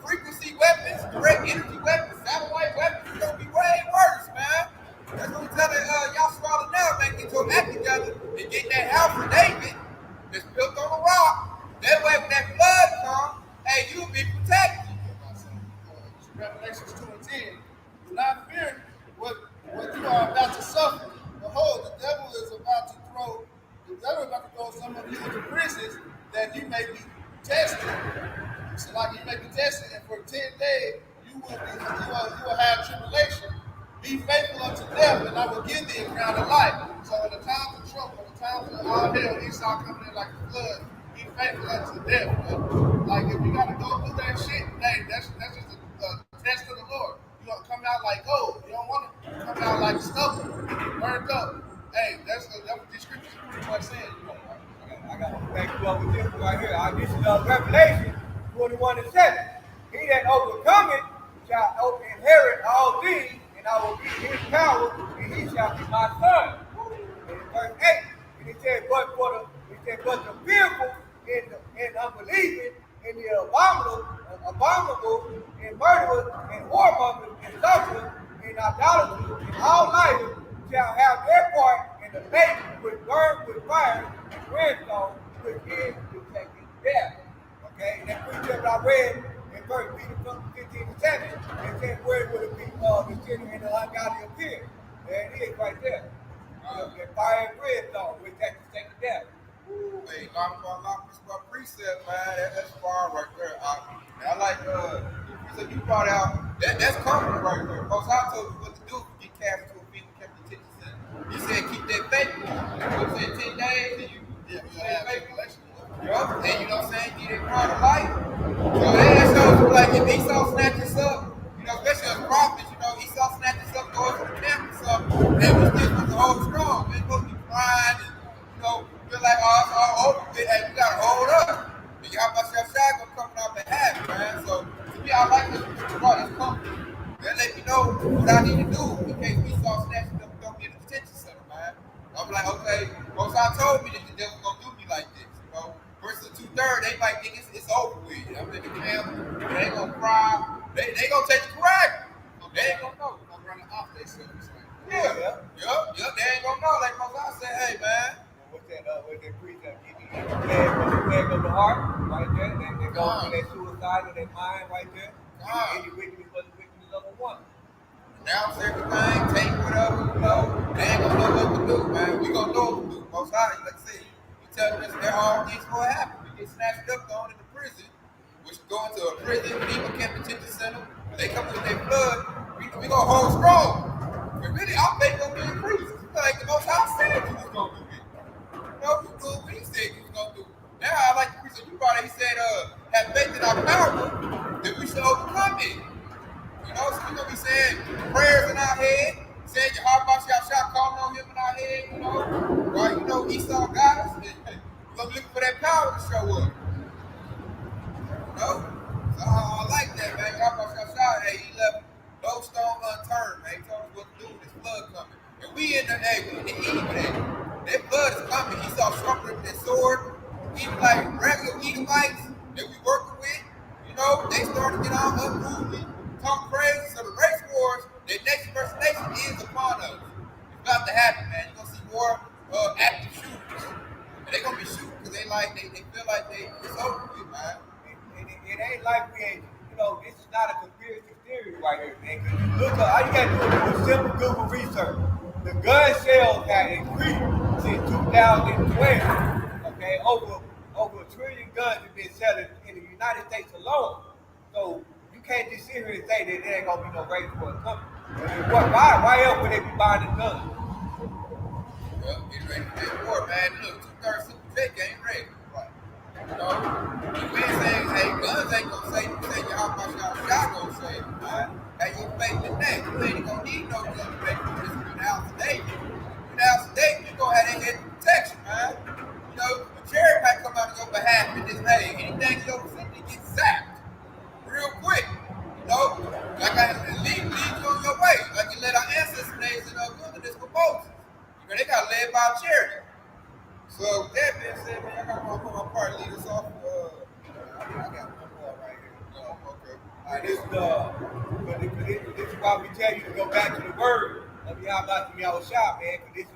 frequency weapons, direct energy weapons, satellite weapons. It's gonna be way worse, man. That's what we're telling y'all swallow now, man. Get your act together and get that house for David that's built on a rock. That way, when that flood comes, hey, you'll be protected. Revelations 2 and 10. Do not fear what you are about to suffer. Behold, the devil is about to throw some of you into prisons that you may be tested. So like you may be tested, and for 10 days you will have tribulation. Be faithful unto death, and I will give thee a crown of life. So in the time of trouble, in the time of all hell, Esau coming in like a flood, be faithful unto death. Man. Like if you gotta go through that shit, hey, that's just a test of the Lord. You gonna come out like gold. You don't want to come out like stubble, burned up. Hey, that's what these scriptures are pretty much saying. You know, I got to back you up with this one right here. This is Revelation 21 and 7. He that overcometh shall inherit all things, and I will be his power, and he shall be my son. And in verse 8, and he said, but the fearful and unbelieving, and the abominable, and murderers, and whoremongers, and sorcerers, and idolaters, and all liars shall have their part in the lake which burns with fire and brimstone, which is the second death. Okay, and that precept I read in verse 15 and 7, it says, where will it be the sinner and the ungodly appear? There it is right there. That fire and brimstone, which is the second death. Hey, lot precept, man. That's far right there. I like the precept you brought out. That's comforting right there. Most I told you what to do if you get cast into a field kept the detention center. You said keep that faith. You said 10 days and you have faith. Yup. And you know what I'm saying? Get that crown of life. So that shows you like if Esau snatches up, you know, especially as prophets, you know, Esau snatches up, goes to the camp and stuff, and we still supposed to hold strong. We're supposed to be crying and, you know, feel like, oh, it's all over with. Hey, we gotta hold up. And y'all about your shot gonna come out behalf, man. So to me, I like this. It's comforting. They let me know what I need to do in case Esau snatches up, don't get a detention center, man. I'm like, okay, most I told me that the devil's gonna do me like this, you know. Versus 2/3, they might think it's over with. I'm in the camp, they ain't gonna cry. They gonna take the correct. They ain't gonna know. I'm running off themselves. Yeah. Yup. They ain't gonna know. Like most I said, hey, man. What's that precept? Give me the plague of the heart, right there. They go through that suicide of their mind right there. Any wickedness but the wickedness of a woman. Announce everything, take whatever, you know. They ain't gonna know what to do, man. We gonna know what to do. Most high, let's see. You tell them that all things gonna happen. We get snatched up, thrown into prison, which go into a prison, FEMA camp detention center. They come with their blood. We gonna hold strong. But really, our faith gonna be increased. Like the Most High said you was gonna do it. You know, you do what he said you was gonna do. Now I like the preacher you brought it. He said, have faith in our power, that we should overcome it. You know, so we're gonna be saying prayers in our head, saying your heart about y'all shot, calling on him in our head, you know. Right, you know, Esau got us. We're gonna be looking for that power to show up. You know? So I like that, man. Y'all about y'all shot, hey, he left no stone unturned, man. He told us what to do with this flood coming. And we in the eve of that. That blood is coming. Esau sharpened that sword. Even like regular Edomites that we working with, you know, they started to get all unruly, talk crazy. So the race wars, that nation versus nation is upon us. It's about to happen, man. You're gonna see more active shooters. And they're gonna be shooting because they feel like it's over with, man. It ain't like we ain't, you know, this is not a conspiracy theory right here, man. Look up, all you gotta do is do a simple Google research. the gun sales have increased since 2012. Okay, over a trillion guns have been selling in the United States alone. So you can't just sit here and say that there ain't gonna be no race for a company. Why else would they be buying the guns? Well, get ready for that war, man. Look, 2/3 Super J ain't ready. Right. You know, we ain't saying, hey, guns ain't gonna save you. Saying how much y'all gonna save you, man. Hey, you faith in that. You ain't gonna need no gun to make this in the house today. In the house today, you go ahead and get protection, man. You know, the cherry might come out on your behalf and just, hey, anything you over 50 get zapped real quick. You know, like I lead you on your way. Like you let our ancestors days in the wilderness for Moses. You know, they got led by charity. So with that being said, man, I got one more part lead us off. I got one more right here. Okay. All right, this is why we tell you to go back to the word of Yahweh Yahweh Shah, man. Because this is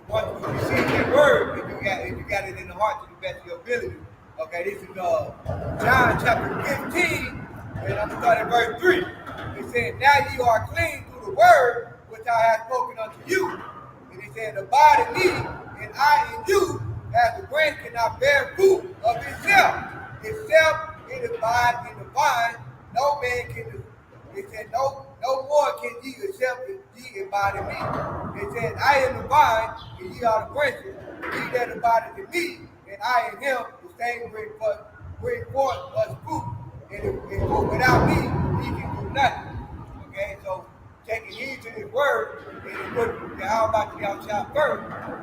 once you receive that word, and you got it in the heart to the best of your ability. Okay, this is John chapter 15, and I'm gonna start at verse 3. It said, "Now ye are clean through the word which I have spoken unto you." And he said, "Abide in me, and I in you, as the branch cannot bear fruit of itself. Except it abide in the vine, no man can do." It said, no more can ye except ye abide in me. It said, "I am the vine, and ye are the branches. He that abideth in me, and I in him, the same bring forth much fruit. And without me, ye can do nothing." Okay, so taking heed to his word, and put the how about the outside first,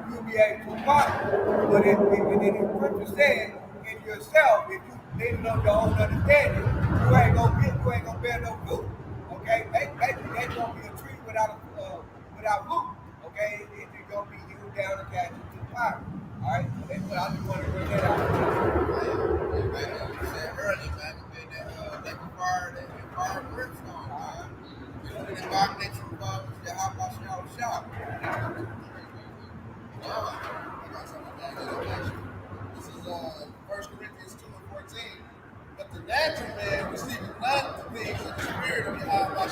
you'll be able to follow. But then the scripture says, in yourself, if you lean on your own understanding, you ain't gonna bear no fruit. Okay, basically that's gonna be a tree without root. Okay, it's gonna be hewn down and cast into the fire. All right, so that's what I just want to bring that out. Like you said earlier, man, that fire brimstone, man. You know, the environment that you the how about y'all shop. I got something back in the This is 1 Corinthians 2 and 14. But the natural man receiveth not the things of the spirit of Yahweh.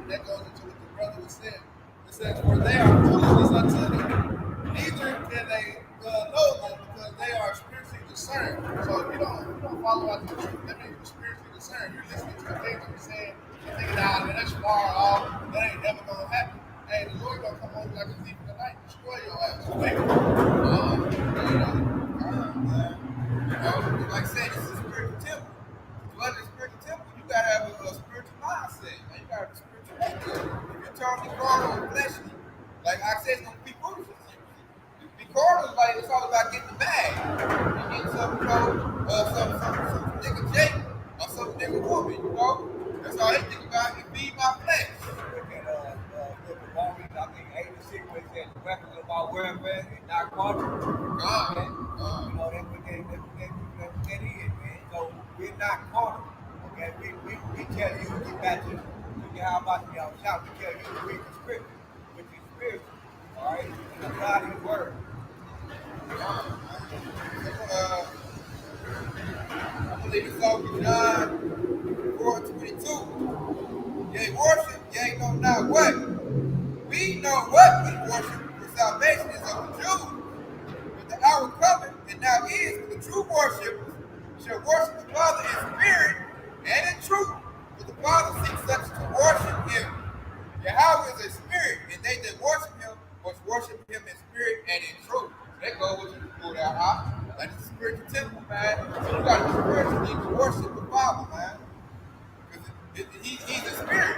That goes into what the brother was saying. It says, "For they are foolishness unto them, neither can they know them, because they are spiritually discerned." So if you don't follow out the truth, that means you're spiritually discerned. You're listening to the things that we're saying, you're thinking, "Nah, man, that's far off. That ain't never gonna happen." Hey, the Lord gonna come over like a thief in the night, destroy your ass. Like I said, this is a spiritual temple. To run a spiritual temple, you gotta have a spiritual mindset. Man. You gotta have a spiritual nature. If you're talking carnal and fleshly, like I said, it's gonna be foolishness. Be carnal, like it's all about getting the bag. You get something some nigga Jake or some nigga woman, you know? That's all they think about. You feed my flesh. I think 86 when it said the weapons of our warfare is not carnal. You know, that's what that is, man. So we're not carnal. Okay, we tell you to get back to how about the shout. We tell you to read the scripture, which is spiritual. All right, and apply His word. I believe it's over John 4:22. Yea, worship, yea, know not what. We know what we worship, for salvation is of the Jews. But the hour cometh, and now is, when the true worshipers shall worship the Father in spirit and in truth. For the Father seeks such to worship him. Yahweh is a spirit, and they that worship him must worship him in spirit and in truth. That goes with you pull that out. Like it's a spiritual temple, man. So you got to spiritually need to worship the Father, man. Because he's a spirit.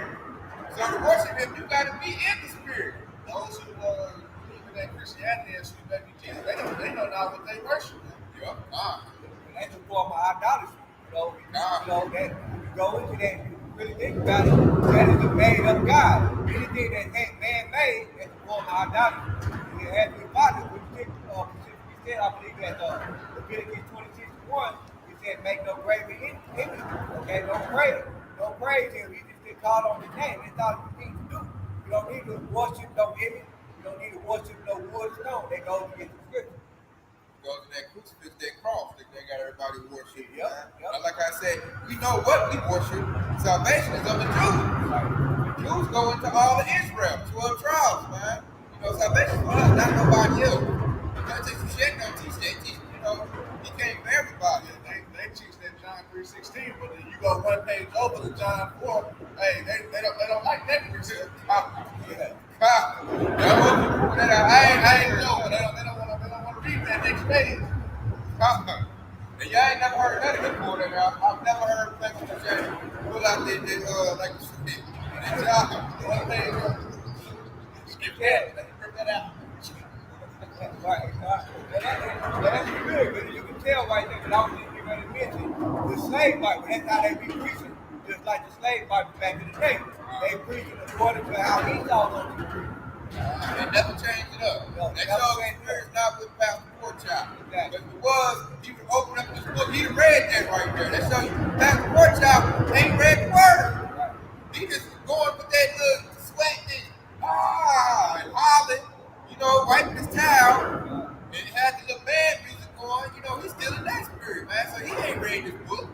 So to worship him, you got to be in the spirit. Those who believe in that Christianity and sweet baby Jesus, they know not what they worship. Yep. That's a form of idolatry. That you go into that, you really think about it, that is a made-up God. Anything that ain't man-made, that's a form of idolatry. And it has to be bothered. Specifically said, I believe that Leviticus 26:1, it said, "Make no graven image." Okay, don't praise him. You just call on his name. That's all you need to do. You don't need to worship no image. You don't need to worship no wood stone. They go to get the scripture. Goes to that crucifix, that cross, they got everybody worship. Yep. Like I said, we know what we worship. Salvation is of the Jews. The Jews go into all of Israel, 12 tribes, man. salvation for us, not nobody else. That's just shit don't teach that. Teach, he came for everybody. They teach that John 3:16, but then you go one page over to John 4. Hey, they don't like that. Yeah. I ain't know, but they don't want to read that next page. And y'all ain't never heard none of it before that. I've never heard Franklin and James pull out like you said. One page over. Skip that. Rip that out. Right. That's good, because you can tell right there, but I was just going to mention the slave Bible. That's how they be preaching, just like the slave Bible back in the day. They preaching according to how he saw them to preach. They never changed it up. That's all that is not with Pastor Porkchop. But if it was, he would open up this book, he'd have read that right there. That show you Pastor Porkchop ain't read the word. He just going with that little sweat and and hollering, wiping his towel, and had the little band music going. He's still in that spirit, man. So he ain't read this book.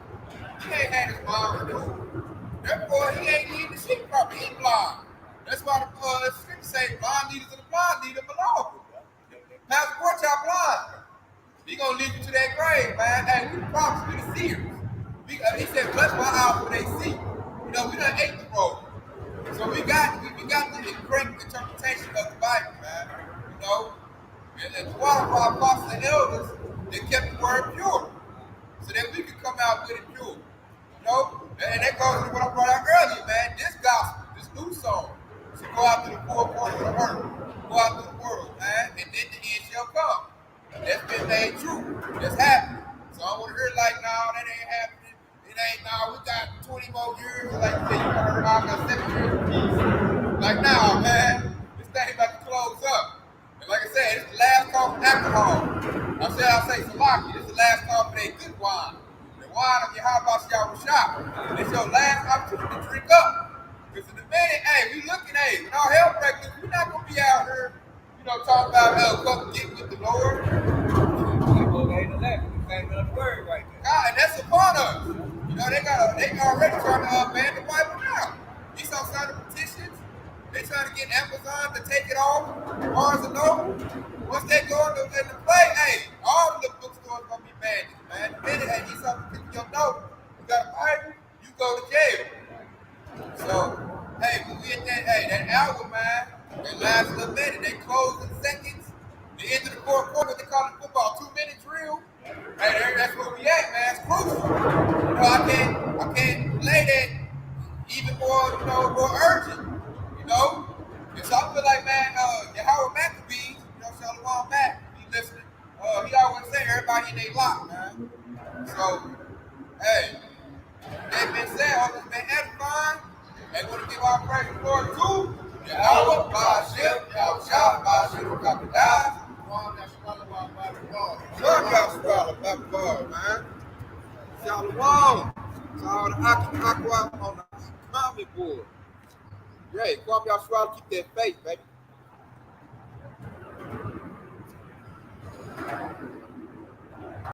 He ain't had his mind renewed. That boy, he ain't eating the sheep properly. He blind. That's why the scripture say blind leaders of the blind lead them along. Pastor Porkchop blind. He gonna lead you to that grave, man. Hey, we the prophets, we the seers. He said, bless my eyes when they see. We done ate the road. So we got the correct interpretation of the Bible, man. And the water for our apostles and elders, they kept the word pure. So that we could come out with it pure. And that goes to what I brought out earlier, man. This gospel, this new song, should go out to the four corners of the earth. Go out to the world, man. And then the end shall come. That's been made true. That's happening. So I want to hear like, no, that ain't happening. It ain't, no, we got 20 more years. Like you said, you heard I got 7 years of peace. Like, nah, man, this thing about to close up. And like I said, it's the last call for alcohol. I say Salaki, this is the last call for that good wine. The wine of your how about y'all shop. It's your last opportunity to drink up. Because in a minute, hey, we looking at it. When our hell breaks loose, we're not going to be out here, talking about come get with the Lord. Word right there. God, and that's upon us. They already trying to ban the Bible now. These some kind of petitions. They trying to get Amazon to take it off. Barnes and Noble. Once they go into play, hey, all the bookstores gonna be banned, man. The minute hey, you something to your note, you got a Bible, you go to jail. So, hey, when we at that hour, man, they last a little minute. They close in seconds. The end of the fourth quarter, they call it football 2-minute drill. Hey, that's where we at, man. It's crucial. I can't lay that even more, more urgent. And so I feel like, man, Howard Maccabees, Shalom Mac, he listening. He always say everybody in their lock, man. So, hey, that being said, all this been edifying. They want to give our praise and glory to Yahweh, Ba'ashim, Yahushua, Ba'ashim, Kapitaz. Shalom, man. Shalom. So all the aqua on the comic board. Great. Kwame Yahshua, keep that faith, baby.